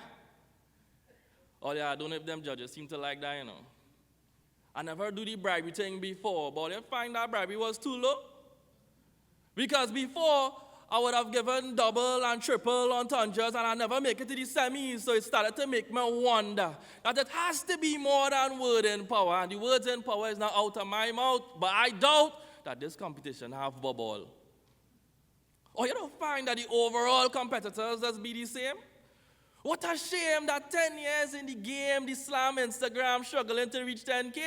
Oh yeah, I don't know if them judges seem to like that, you know. I never do the bribery thing before, but I find that bribery was too low. Because before, I would have given double and triple entendres, and I never make it to the semis, so it started to make me wonder that it has to be more than word in power, and the words in power is not out of my mouth, but I doubt that this competition have bubble. Or you don't find that the overall competitors just be the same? What a shame that 10 years in the game, the slam Instagram struggling to reach 10K.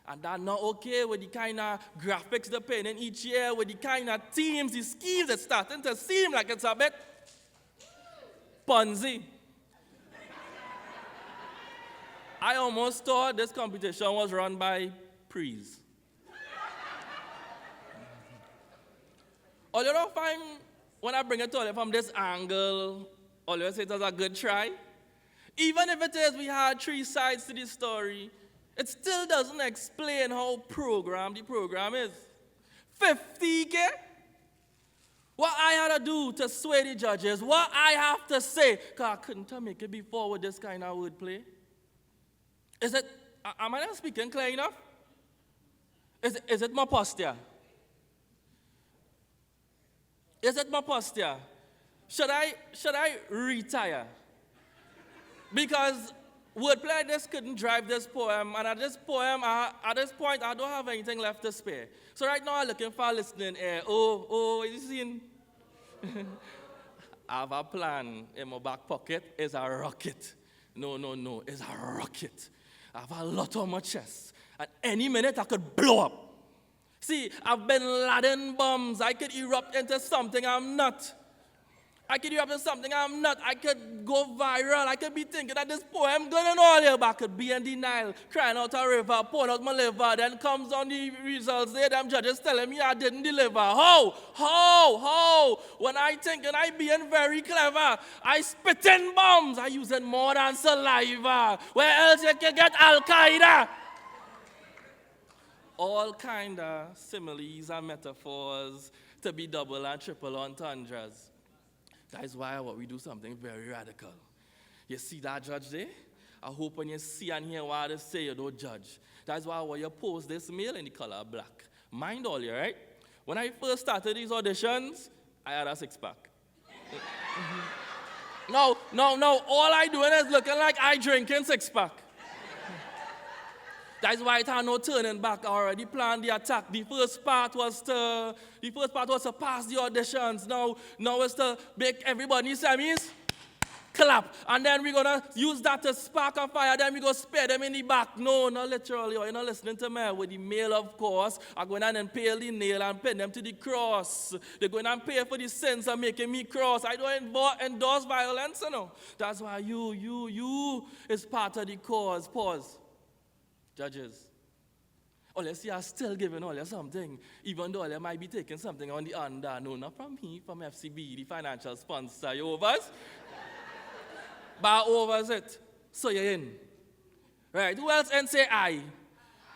And that's not okay with the kind of graphics they're paying in each year, with the kind of teams, the schemes that's starting to seem like it's a bit Ponzi. I almost thought this competition was run by Prees. Or you don't find, when I bring it to you from this angle, all you say it was a good try. Even if it is we had 3 sides to the story, it still doesn't explain how programmed the program is. 50K? What I had to do to sway the judges, what I have to say, because I couldn't make it before with this kind of wordplay. Is it, am I not speaking clear enough? Is it my posture? Is it my posture? Should I retire? Because wordplay like this couldn't drive this poem, and at this point, I don't have anything left to spare. So right now, I'm looking for a listening ear. Oh, you seen? I have a plan in my back pocket. It's a rocket. No, it's a rocket. I have a lot on my chest. At any minute, I could blow up. See, I've been laden bombs. I could erupt into something I'm not. I could erupt into something I'm not. I could go viral. I could be thinking that this poem good and all here, but I could be in denial, crying out a river, pouring out my liver. Then comes on the results there, them judges telling me I didn't deliver. How? When I think and I being very clever, I spit in bombs. I using more than saliva. Where else you can get Al-Qaeda? All kind of similes and metaphors to be double and triple entendres. That is why we do something very radical. You see that judge there? I hope when you see and hear what they say, you don't judge. That's why when you post this mail in the color black. Mind all you, right? When I first started these auditions, I had a 6-pack. No, all I doing is looking like I drinking 6-pack. That's why it had no turning back. I already planned the attack. The first part was to pass the auditions. Now it's to make everybody semis clap. And then we're gonna use that to spark a fire, then we're gonna spare them in the back. No, not literally. You're not listening to me. With the male, of course, I'm going to impale the nail and pin them to the cross. They're going to pay for the sins of making me cross. I don't endorse violence, you know. That's why you is part of the cause. Pause. Judges, unless you are still giving all you something, even though you might be taking something on the under. No, not from me, from FCB, the financial sponsor. You overs? But overs it. So you're in. Right, who else and say I?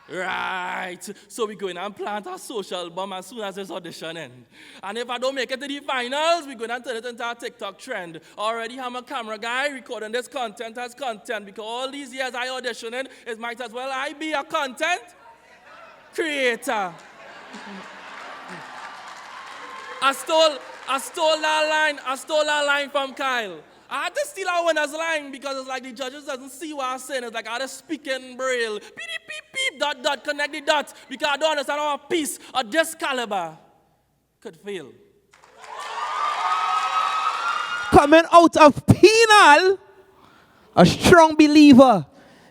Right, so we're going to plant a social bomb as soon as this audition ends. And if I don't make it to the finals, we're going to turn it into a TikTok trend. Already have a camera guy recording this content as content, because all these years I auditioning, it might as well I be a content creator. I stole that line from Kyle. I had to steal our winner's line because it's like the judges doesn't see what I'm saying. It's like I had to speak in braille. Beep, beep, beep, dot, connect the dots. Because I don't understand how a piece of this caliber could fail. Coming out of penal, a strong believer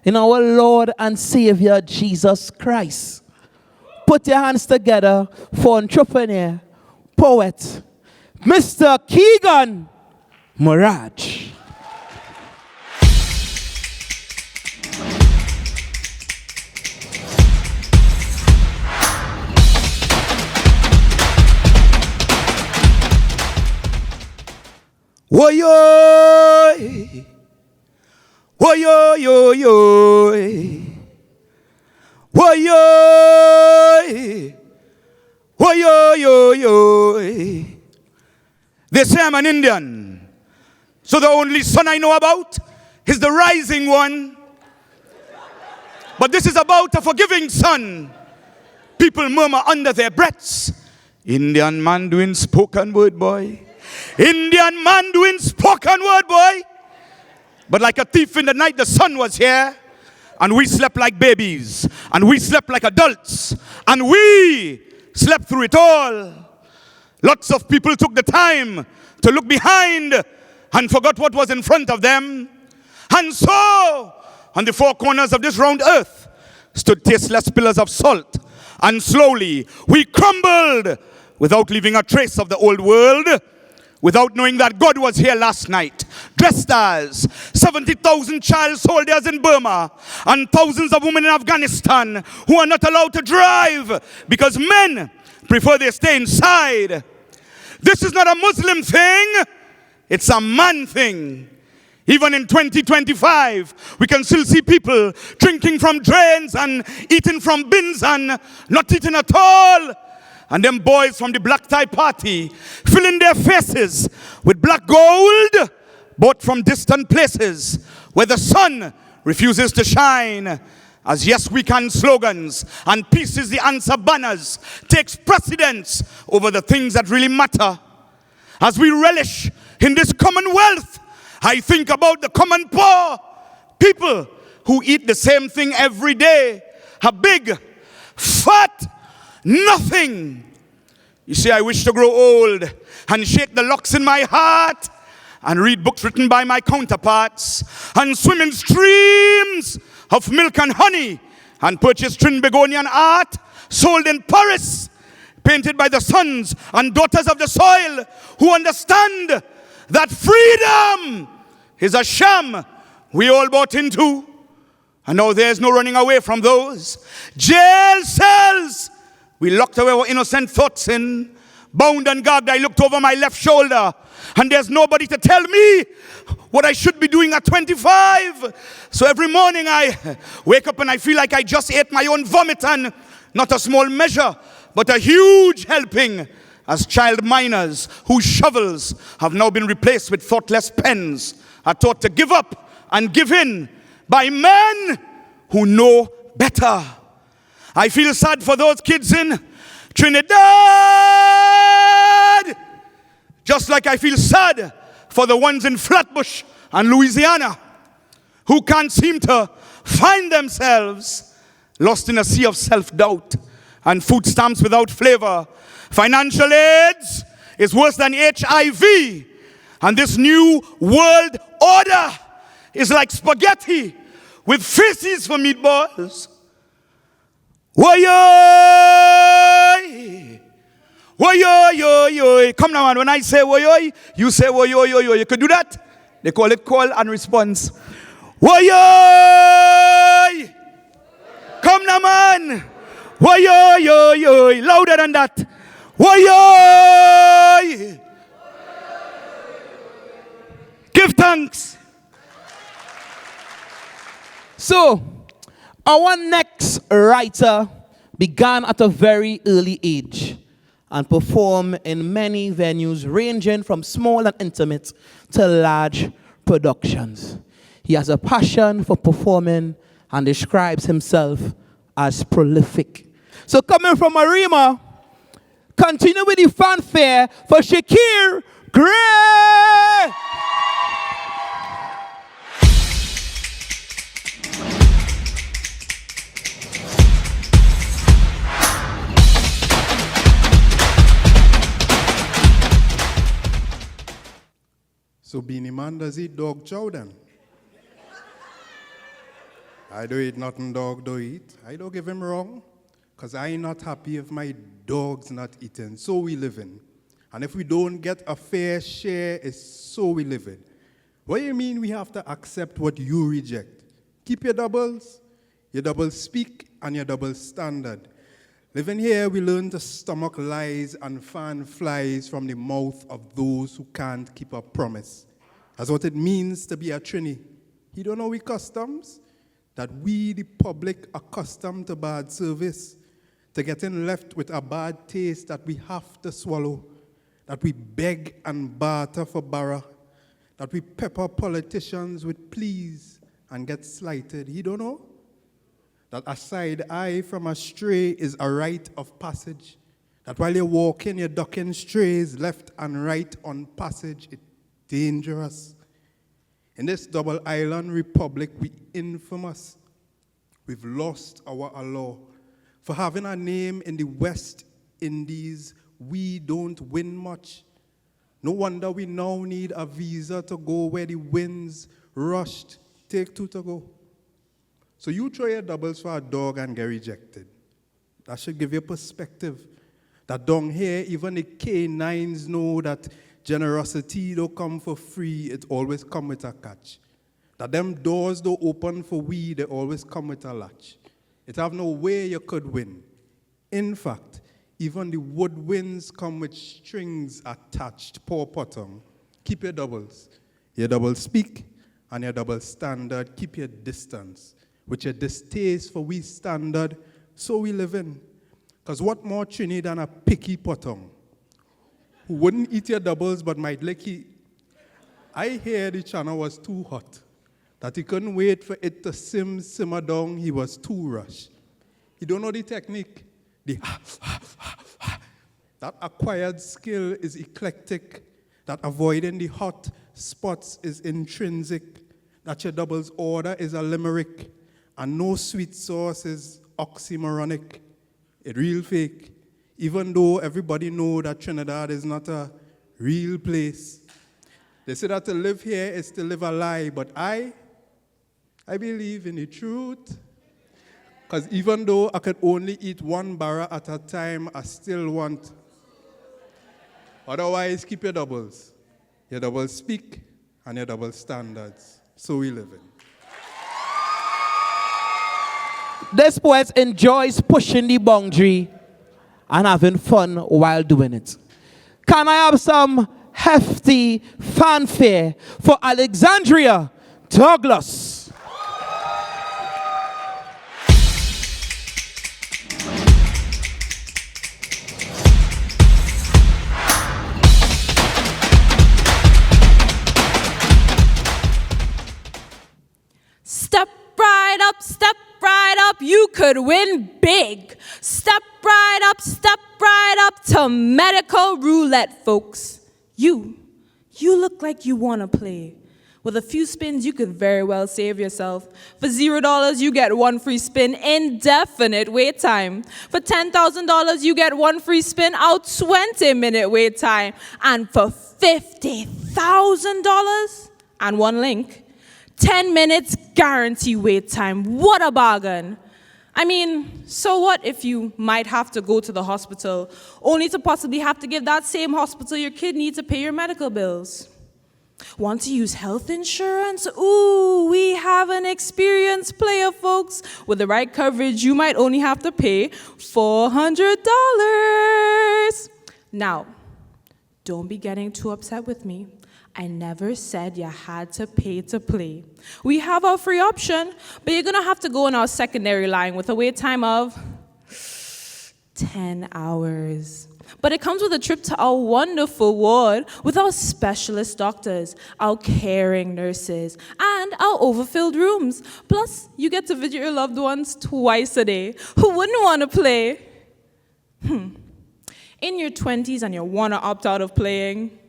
in our Lord and Savior Jesus Christ. Put your hands together for entrepreneur, poet, Mr. Keegan Maharaj. Woyo, woyo, yo, yo. Woy, woy. They say I'm an Indian. So the only sun I know about is the rising one. But this is about a forgiving sun. People murmur under their breaths. Indian man doing spoken word, boy. Indian man doing spoken word, boy. But like a thief in the night, the sun was here. And we slept like babies. And we slept like adults. And we slept through it all. Lots of people took the time to look behind and forgot what was in front of them. And so, on the four corners of this round earth, stood tasteless pillars of salt. And slowly, we crumbled without leaving a trace of the old world, without knowing that God was here last night, dressed as 70,000 child soldiers in Burma and thousands of women in Afghanistan who are not allowed to drive because men prefer they stay inside. This is not a Muslim thing, it's a man thing. Even in 2025, we can still see people drinking from drains and eating from bins and not eating at all. And them boys from the black tie party filling their faces with black gold, bought from distant places where the sun refuses to shine. As yes we can slogans and peace is the answer banners takes precedence over the things that really matter. As we relish in this commonwealth, I think about the common poor, people who eat the same thing every day, a big, fat, nothing. You see, I wish to grow old and shake the locks in my heart and read books written by my counterparts and swim in streams of milk and honey and purchase Trinbagonian art sold in Paris, painted by the sons and daughters of the soil who understand that freedom is a sham we all bought into. And now there's no running away from those jail cells we locked away our innocent thoughts in. Bound and gagged, I looked over my left shoulder, and there's nobody to tell me what I should be doing at 25. So every morning I wake up and I feel like I just ate my own vomit, and not a small measure, but a huge helping, as child miners whose shovels have now been replaced with thoughtless pens are taught to give up and give in by men who know better. I feel sad for those kids in Trinidad, just like I feel sad for the ones in Flatbush and Louisiana who can't seem to find themselves, lost in a sea of self-doubt and food stamps without flavor. Financial AIDS is worse than HIV, and this new world order is like spaghetti with feces for meatballs. Woyoy! Woyoy! Come now, man. When I say woyoy, you say woyoy. You could do that. They call it call and response. Woyoy! Come now, man. Woyoy! Louder than that. Woyoy! Give thanks. So, our next writer began at a very early age and performed in many venues ranging from small and intimate to large productions. He has a passion for performing and describes himself as prolific. So coming from Arima, continue with the fanfare for Shakir Gray! So Beanie Man does eat dog chow then? I do eat nothing dog do eat. I don't give him wrong, because I ain't not happy if my dog's not eating. So we living. And if we don't get a fair share, it's so we living. What do you mean we have to accept what you reject? Keep your double speak and your double standard. Living here, we learn to stomach lies and fan flies from the mouth of those who can't keep a promise. That's what it means to be a Trini. He don't know we customs. that we, the public, accustomed to bad service, to getting left with a bad taste that we have to swallow, that we beg and barter for barra, that we pepper politicians with pleas and get slighted. He don't know that a side eye from a stray is a rite of passage, that while you're walking, you're ducking strays left and right on passage. It's dangerous. In this double island republic, we infamous. We've lost our law. For having a name in the West Indies, we don't win much. No wonder we now need a visa to go where the winds rushed. Take two to go. So you throw your doubles for a dog and get rejected. That should give you perspective. That down here, even the K9s know that generosity don't come for free, it always come with a catch. That them doors don't open for we, they always come with a latch. It have no way you could win. In fact, even the woodwinds come with strings attached. Poor potom. Keep your doubles. Your double speak and your double standard. Keep your distance. With your distaste for we standard, so we live in. Because what more Trini than a picky potom who wouldn't eat your doubles but might lick it? I hear the channel was too hot, that he couldn't wait for it to simmer down. He was too rushed. He don't know the technique. That acquired skill is eclectic. That avoiding the hot spots is intrinsic. That your doubles order is a limerick. And no sweet sauce is oxymoronic. It real fake. Even though everybody know that Trinidad is not a real place. They say that to live here is to live a lie, but I believe in the truth. Because even though I could only eat one barra at a time, I still want. Otherwise, keep your doubles. Your double speak and your double standards. So we live in. This poet enjoys pushing the boundary and having fun while doing it. Can I have some hefty fanfare for Alexandria Douglas? Step right up, you could win big. Step right up to medical roulette, folks. You look like you want to play. With a few spins, you could very well save yourself. For $0, you get one free spin, indefinite wait time. For $10,000, you get one free spin, out 20-minute wait time. And for $50,000 and one link, 10 minutes guarantee wait time. What a bargain. I mean, so what if you might have to go to the hospital, only to possibly have to give that same hospital your kidney to pay your medical bills? Want to use health insurance? Ooh, we have an experienced player, folks. With the right coverage, you might only have to pay $400. Now, don't be getting too upset with me. I never said you had to pay to play. We have our free option, but you're gonna have to go in our secondary line with a wait time of 10 hours. But it comes with a trip to our wonderful ward with our specialist doctors, our caring nurses, and our overfilled rooms. Plus, you get to visit your loved ones twice a day. Who wouldn't want to play? In your 20s and you want to opt out of playing,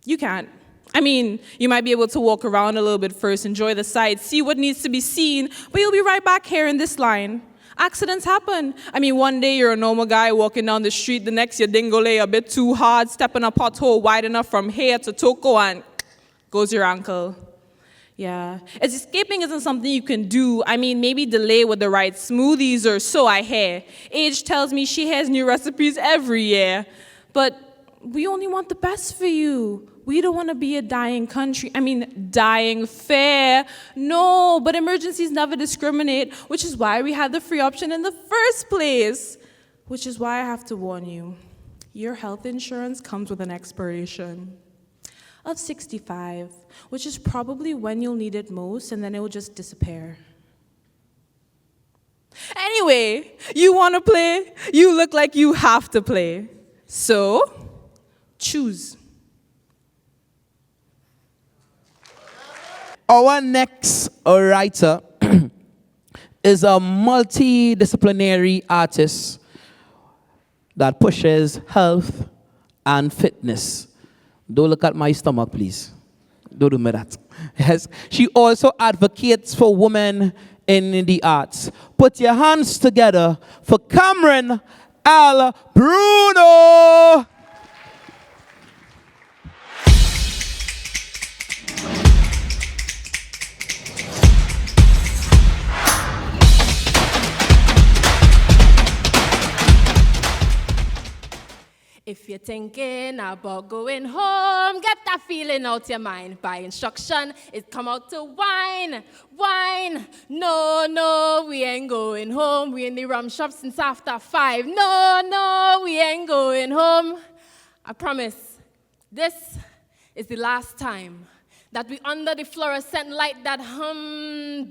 you can't. I mean, you might be able to walk around a little bit first, enjoy the sights, see what needs to be seen, but you'll be right back here in this line. Accidents happen. I mean, one day you're a normal guy walking down the street, the next your dingole a bit too hard, step in a pothole wide enough from here to Toko and goes your ankle. Yeah. Escaping isn't something you can do. I mean, maybe delay with the right smoothies or so I hear. Age tells me she has new recipes every year. But we only want the best for you. We don't want to be a dying country. I mean, dying fair. No, but emergencies never discriminate, which is why we had the free option in the first place. Which is why I have to warn you. Your health insurance comes with an expiration of 65, which is probably when you'll need it most, and then it will just disappear. Anyway, you want to play? You look like you have to play. So, choose. Our next writer is a multidisciplinary artist that pushes health and fitness. Don't look at my stomach, please. Don't do me that. Yes. She also advocates for women in the arts. Put your hands together for Cameron L. Bruno. If you're thinking about going home, get that feeling out your mind. By instruction, it come out to wine, wine. No, no, we ain't going home. We in the rum shop since after 5. No, no, we ain't going home. I promise, this is the last time that we under the fluorescent light that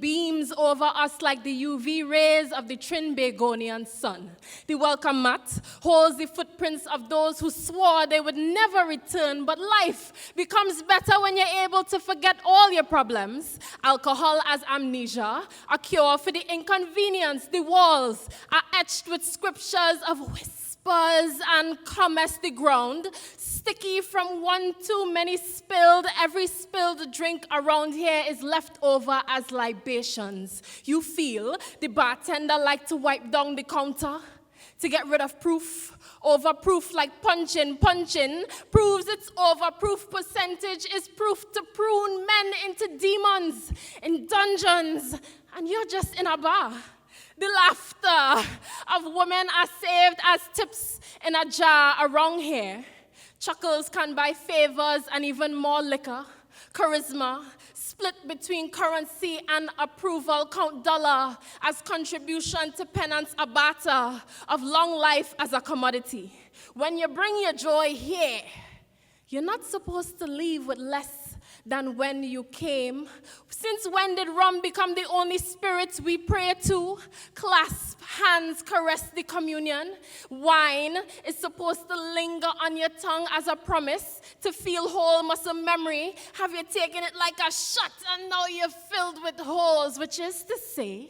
beams over us like the UV rays of the Trinbagonian sun. The welcome mat holds the footprints of those who swore they would never return, but life becomes better when you're able to forget all your problems. Alcohol as amnesia, a cure for the inconvenience. The walls are etched with scriptures of whispers and commerce the ground, sticky from one too many spilled. Every spilled drink around here is left over as libations. You feel the bartender like to wipe down the counter to get rid of proof. Overproof like punching proves its overproof percentage is proof to prune men into demons in dungeons, and you're just in a bar. The laughter of women are saved as tips in a jar around here. Chuckles can buy favors and even more liquor. Charisma, split between currency and approval, count dollar as contribution to penance, a barter of long life as a commodity. When you bring your joy here, you're not supposed to leave with less than when you came. Since when did rum become the only spirit we pray to? Clasp hands, caress the communion. Wine is supposed to linger on your tongue as a promise to feel whole muscle memory. Have you taken it like a shot and now you're filled with holes? Which is to say,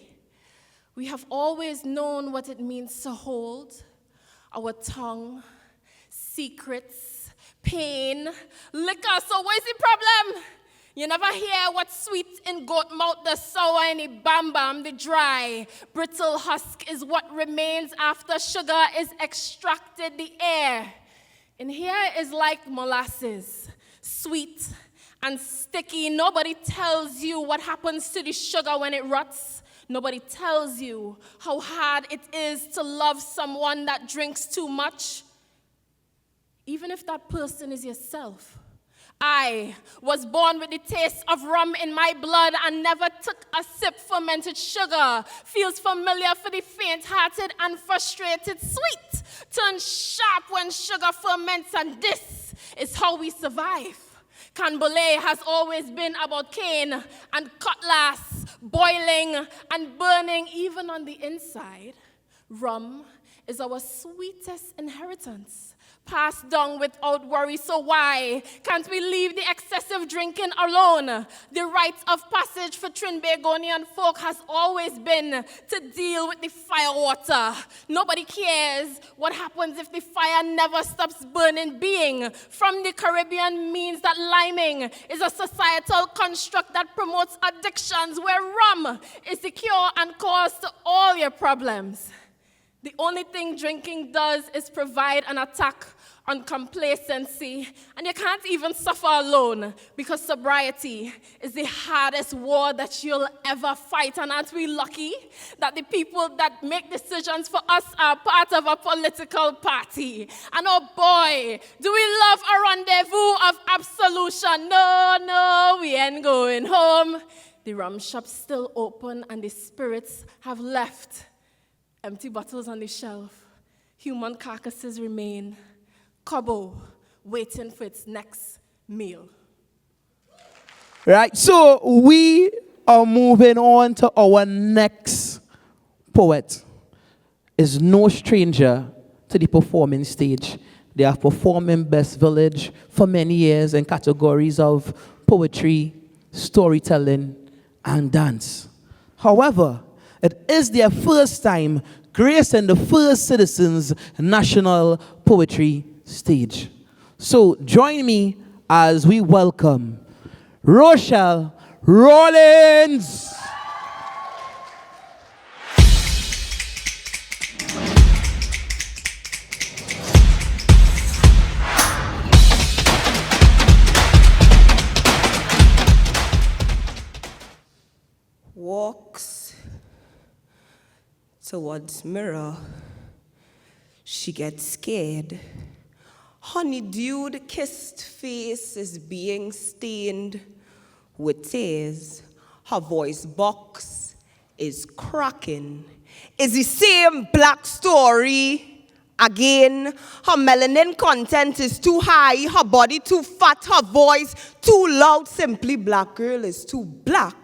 we have always known what it means to hold our tongue, secrets, pain, liquor. So what's the problem? You never hear what's sweet in goat mouth, the sour in the bam, the dry, brittle husk is what remains after sugar is extracted. The air in here is like molasses, sweet and sticky. Nobody tells you what happens to the sugar when it rots. Nobody tells you how hard it is to love someone that drinks too much, even if that person is yourself. I was born with the taste of rum in my blood and never took a sip. Fermented sugar feels familiar for the faint-hearted and frustrated. Sweet turns sharp when sugar ferments, and this is how we survive. Canboulay has always been about cane and cutlass, boiling and burning even on the inside. Rum is our sweetest inheritance, passed down without worry. So why can't we leave the excessive drinking alone? The rite of passage for Trinbagonian folk has always been to deal with the firewater. Nobody cares what happens if the fire never stops burning. Being from the Caribbean means that liming is a societal construct that promotes addictions, where rum is the cure and cause to all your problems. The only thing drinking does is provide an attack on complacency, and you can't even suffer alone, because sobriety is the hardest war that you'll ever fight. And aren't we lucky that the people that make decisions for us are part of a political party? And oh boy, do we love a rendezvous of absolution. No, no, we ain't going home. The rum shop's still open and the spirits have left. Empty bottles on the shelf. Human carcasses remain. Cabo waiting for its next meal. Right, so we are moving on to our next poet is no stranger to the performing stage. They have performed in Best Village for many years in categories of poetry, storytelling, and dance. However, it is their first time gracing the First Citizens National Poetry Stage. So join me as we welcome Roshelle Rollins. Walks towards mirror. She gets scared. Honeydewed kissed face is being stained with tears. Her voice box is cracking. It's the same black story again. Her melanin content is too high, her body too fat, her voice too loud. Simply black girl is too black.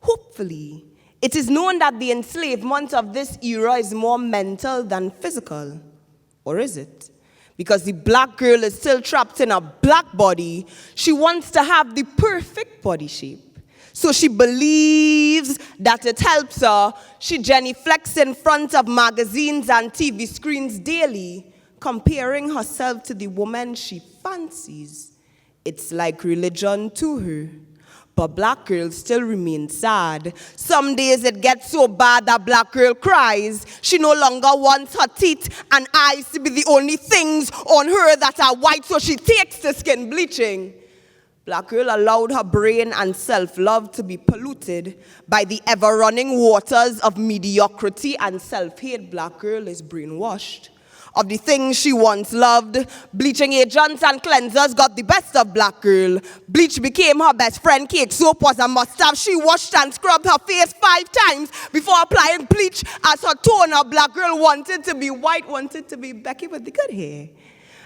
Hopefully, it is known that the enslavement of this era is more mental than physical. Or is it? Because the black girl is still trapped in a black body. She wants to have the perfect body shape. So she believes that it helps her. She genuflects in front of magazines and TV screens daily, comparing herself to the woman she fancies. It's like religion to her. But black girl still remains sad. Some days it gets so bad that black girl cries. She no longer wants her teeth and eyes to be the only things on her that are white, so she takes to skin bleaching. Black girl allowed her brain and self-love to be polluted by the ever-running waters of mediocrity and self-hate. Black girl is brainwashed of the things she once loved. Bleaching agents and cleansers got the best of black girl. Bleach became her best friend. Cake soap was a must-have. She washed and scrubbed her face 5 times before applying bleach as her toner. Black girl wanted to be white, wanted to be Becky with the good hair.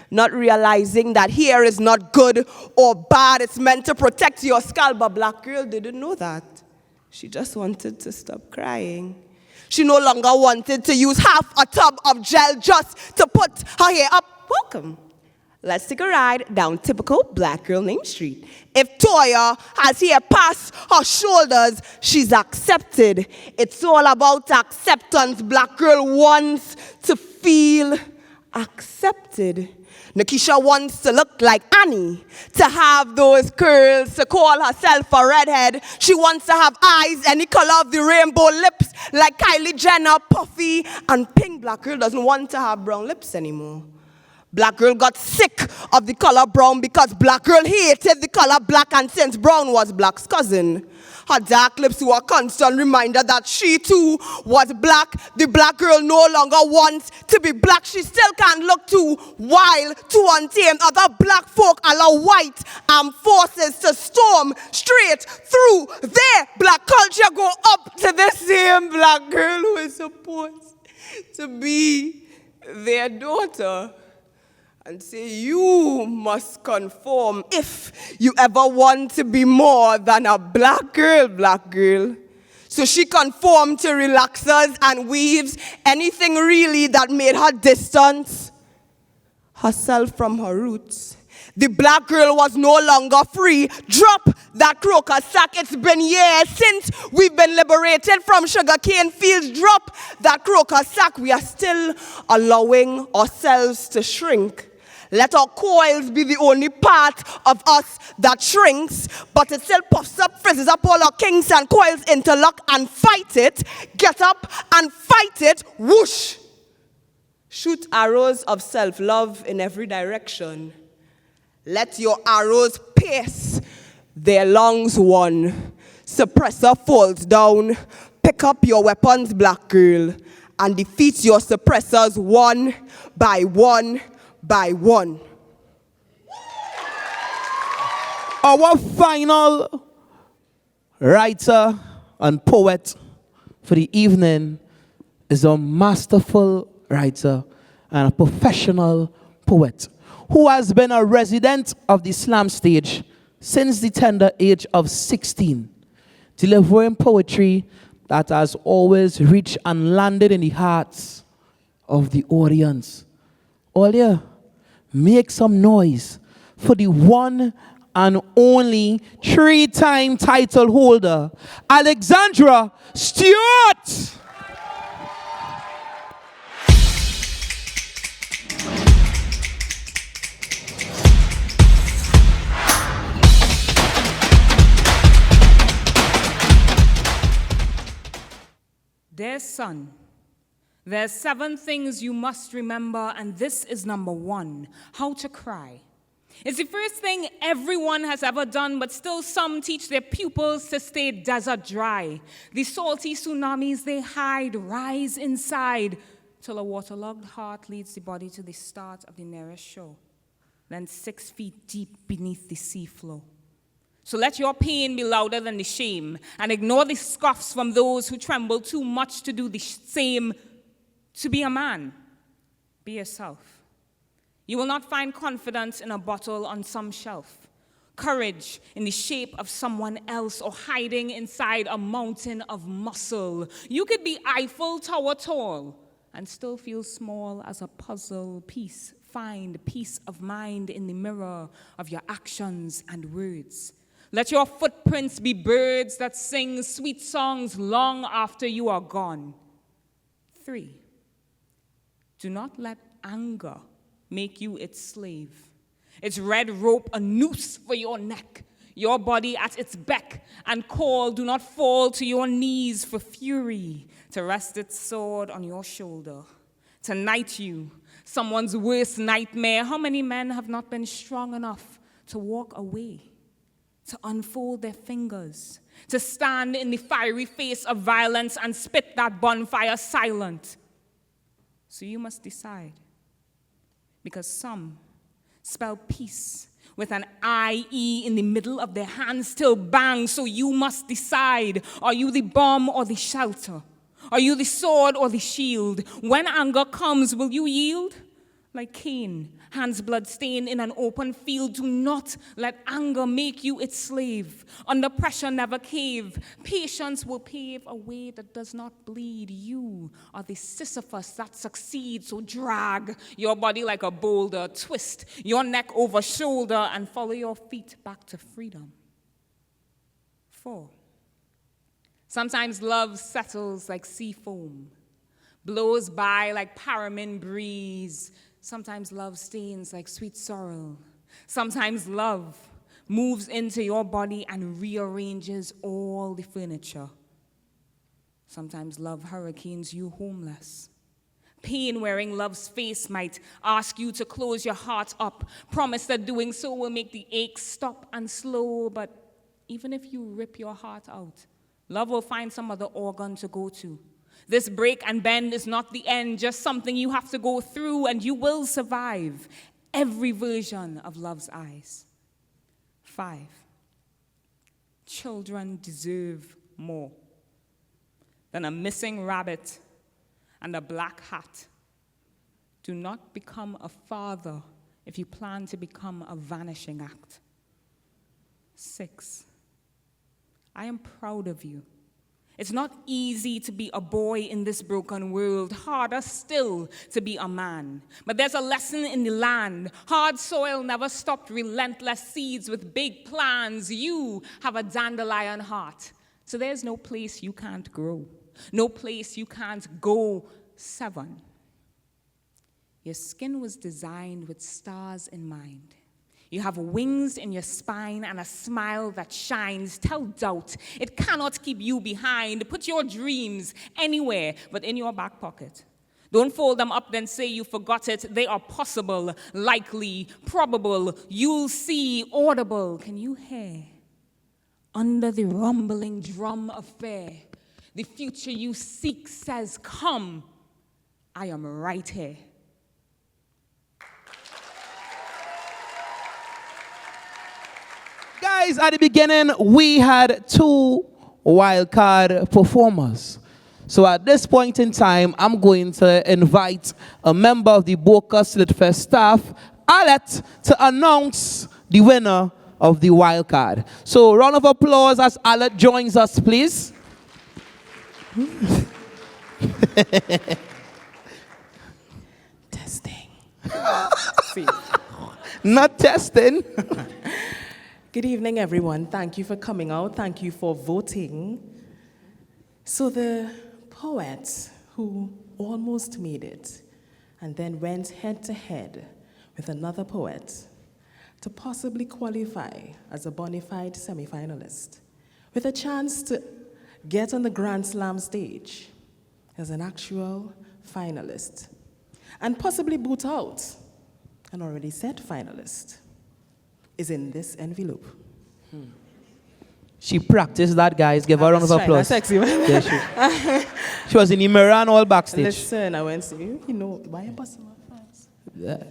Not realizing that hair is not good or bad. It's meant to protect your scalp. But black girl didn't know that. She just wanted to stop crying. She no longer wanted to use half a tub of gel just to put her hair up. Welcome. Let's take a ride down typical black girl named Street. If Toya has hair past her shoulders, she's accepted. It's all about acceptance. Black girl wants to feel accepted. Nakisha wants to look like Annie, to have those curls, to call herself a redhead. She wants to have eyes any color of the rainbow, lips like Kylie Jenner, puffy and pink. Black girl doesn't want to have brown lips anymore. Black girl got sick of the color brown because black girl hated the color black, and since brown was black's cousin. Her dark lips were a constant reminder that she too was black. The black girl no longer wants to be black. She still can't look too wild, too untamed. Other black folk allow white armed forces to storm straight through their black culture, go up to the same black girl who is supposed to be their daughter, and say, you must conform if you ever want to be more than a black girl, black girl. So she conformed to relaxers and weaves, anything really that made her distance herself from her roots. The black girl was no longer free. Drop that crocus sack. It's been years since we've been liberated from sugarcane fields. Drop that crocus sack. We are still allowing ourselves to shrink. Let our coils be the only part of us that shrinks, but it still puffs up, frizzes up. All our kinks and coils interlock and fight it. Get up and fight it. Whoosh. Shoot arrows of self-love in every direction. Let your arrows pierce their lungs one. Suppressor falls down. Pick up your weapons, black girl, and defeat your suppressors one by one. By one. Our final writer and poet for the evening is a masterful writer and a professional poet who has been a resident of the slam stage since the tender age of 16, delivering poetry that has always reached and landed in the hearts of the audience. Olia, make some noise for the one and only 3-time title holder, Alexandra Stewart. Dear son, there's 7 things you must remember, and this is number 1, how to cry. It's the first thing everyone has ever done, but still some teach their pupils to stay desert dry. The salty tsunamis they hide rise inside till a waterlogged heart leads the body to the start of the nearest shore, then 6 feet deep beneath the sea floor. So let your pain be louder than the shame, and ignore the scoffs from those who tremble too much to do the same. To be a man, be yourself. You will not find confidence in a bottle on some shelf, courage in the shape of someone else, or hiding inside a mountain of muscle. You could be Eiffel Tower tall and still feel small as a puzzle piece. Find peace of mind in the mirror of your actions and words. Let your footprints be birds that sing sweet songs long after you are gone. 3, do not let anger make you its slave. Its red rope a noose for your neck, your body at its beck and call. Do not fall to your knees for fury to rest its sword on your shoulder. To knight you, someone's worst nightmare. How many men have not been strong enough to walk away? To unfold their fingers, to stand in the fiery face of violence and spit that bonfire silent. So you must decide, because some spell peace with an I-E in the middle of their hands till bang. So you must decide, are you the bomb or the shelter? Are you the sword or the shield? When anger comes, will you yield? Like Cain, hands blood-stained in an open field, do not let anger make you its slave. Under pressure, never cave. Patience will pave a way that does not bleed. You are the Sisyphus that succeeds, so drag your body like a boulder, twist your neck over shoulder, and follow your feet back to freedom. 4, sometimes love settles like sea foam, blows by like paramount breeze. Sometimes love stains like sweet sorrel. Sometimes love moves into your body and rearranges all the furniture. Sometimes love hurricanes you homeless. Pain wearing love's face might ask you to close your heart up. Promise that doing so will make the ache stop and slow. But even if you rip your heart out, love will find some other organ to go to. This break and bend is not the end, just something you have to go through, and you will survive every version of love's eyes. 5, children deserve more than a missing rabbit and a black hat. Do not become a father if you plan to become a vanishing act. 6, I am proud of you. It's not easy to be a boy in this broken world, harder still to be a man. But there's a lesson in the land. Hard soil never stopped relentless seeds with big plans. You have a dandelion heart, so there's no place you can't grow, no place you can't go. 7, your skin was designed with stars in mind. You have wings in your spine and a smile that shines. Tell doubt it cannot keep you behind. Put your dreams anywhere but in your back pocket. Don't fold them up, then say you forgot it. They are possible, likely, probable. You'll see, audible. Can you hear? Under the rumbling drum of fear, the future you seek says, come. I am right here. Guys, at the beginning, we had 2 wildcard performers. So at this point in time, I'm going to invite a member of the Bocas Litfest staff, Alet, to announce the winner of the wildcard. So round of applause as Alet joins us, please. Testing. Not testing. Good evening, everyone. Thank you for coming out. Thank you for voting. So the poet who almost made it and then went head-to-head with another poet to possibly qualify as a bona fide semifinalist with a chance to get on the Grand Slam stage as an actual finalist and possibly boot out an already set finalist is in this envelope. She practiced that, guys. Give her a round of applause. That's sexy, man. Yeah, she was in the mirror and all backstage. Listen, I went to you know, why you busting my face? Yeah.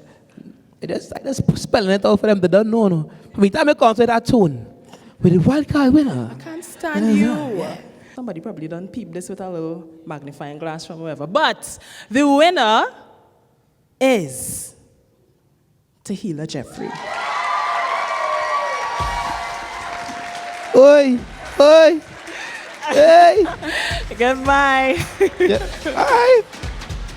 I just spelling it out for them. They don't know. No. Every time I come to that tune, with the wild card winner. I can't stand you. Yeah. Somebody probably done peep this with a little magnifying glass from wherever. But the winner is Tehilla Jeffrey. Oi, oi, hey. Goodbye. Yeah. All right.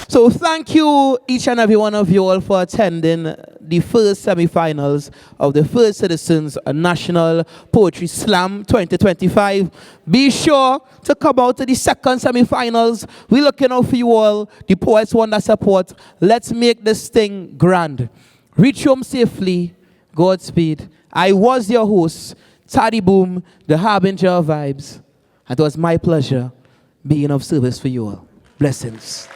So thank you, each and every one of you all, for attending the first semifinals of the First Citizens National Poetry Slam 2025. Be sure to come out to the second semifinals. We're looking out for you all. The poets want that support. Let's make this thing grand. Reach home safely. Godspeed. I was your host, Taddy Boom, the harbinger of vibes. It was my pleasure being of service for you all. Blessings.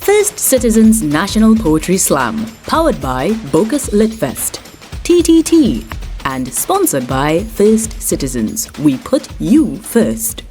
First Citizens National Poetry Slam, powered by Bogus Litfest, TTT, and sponsored by First Citizens. We put you first.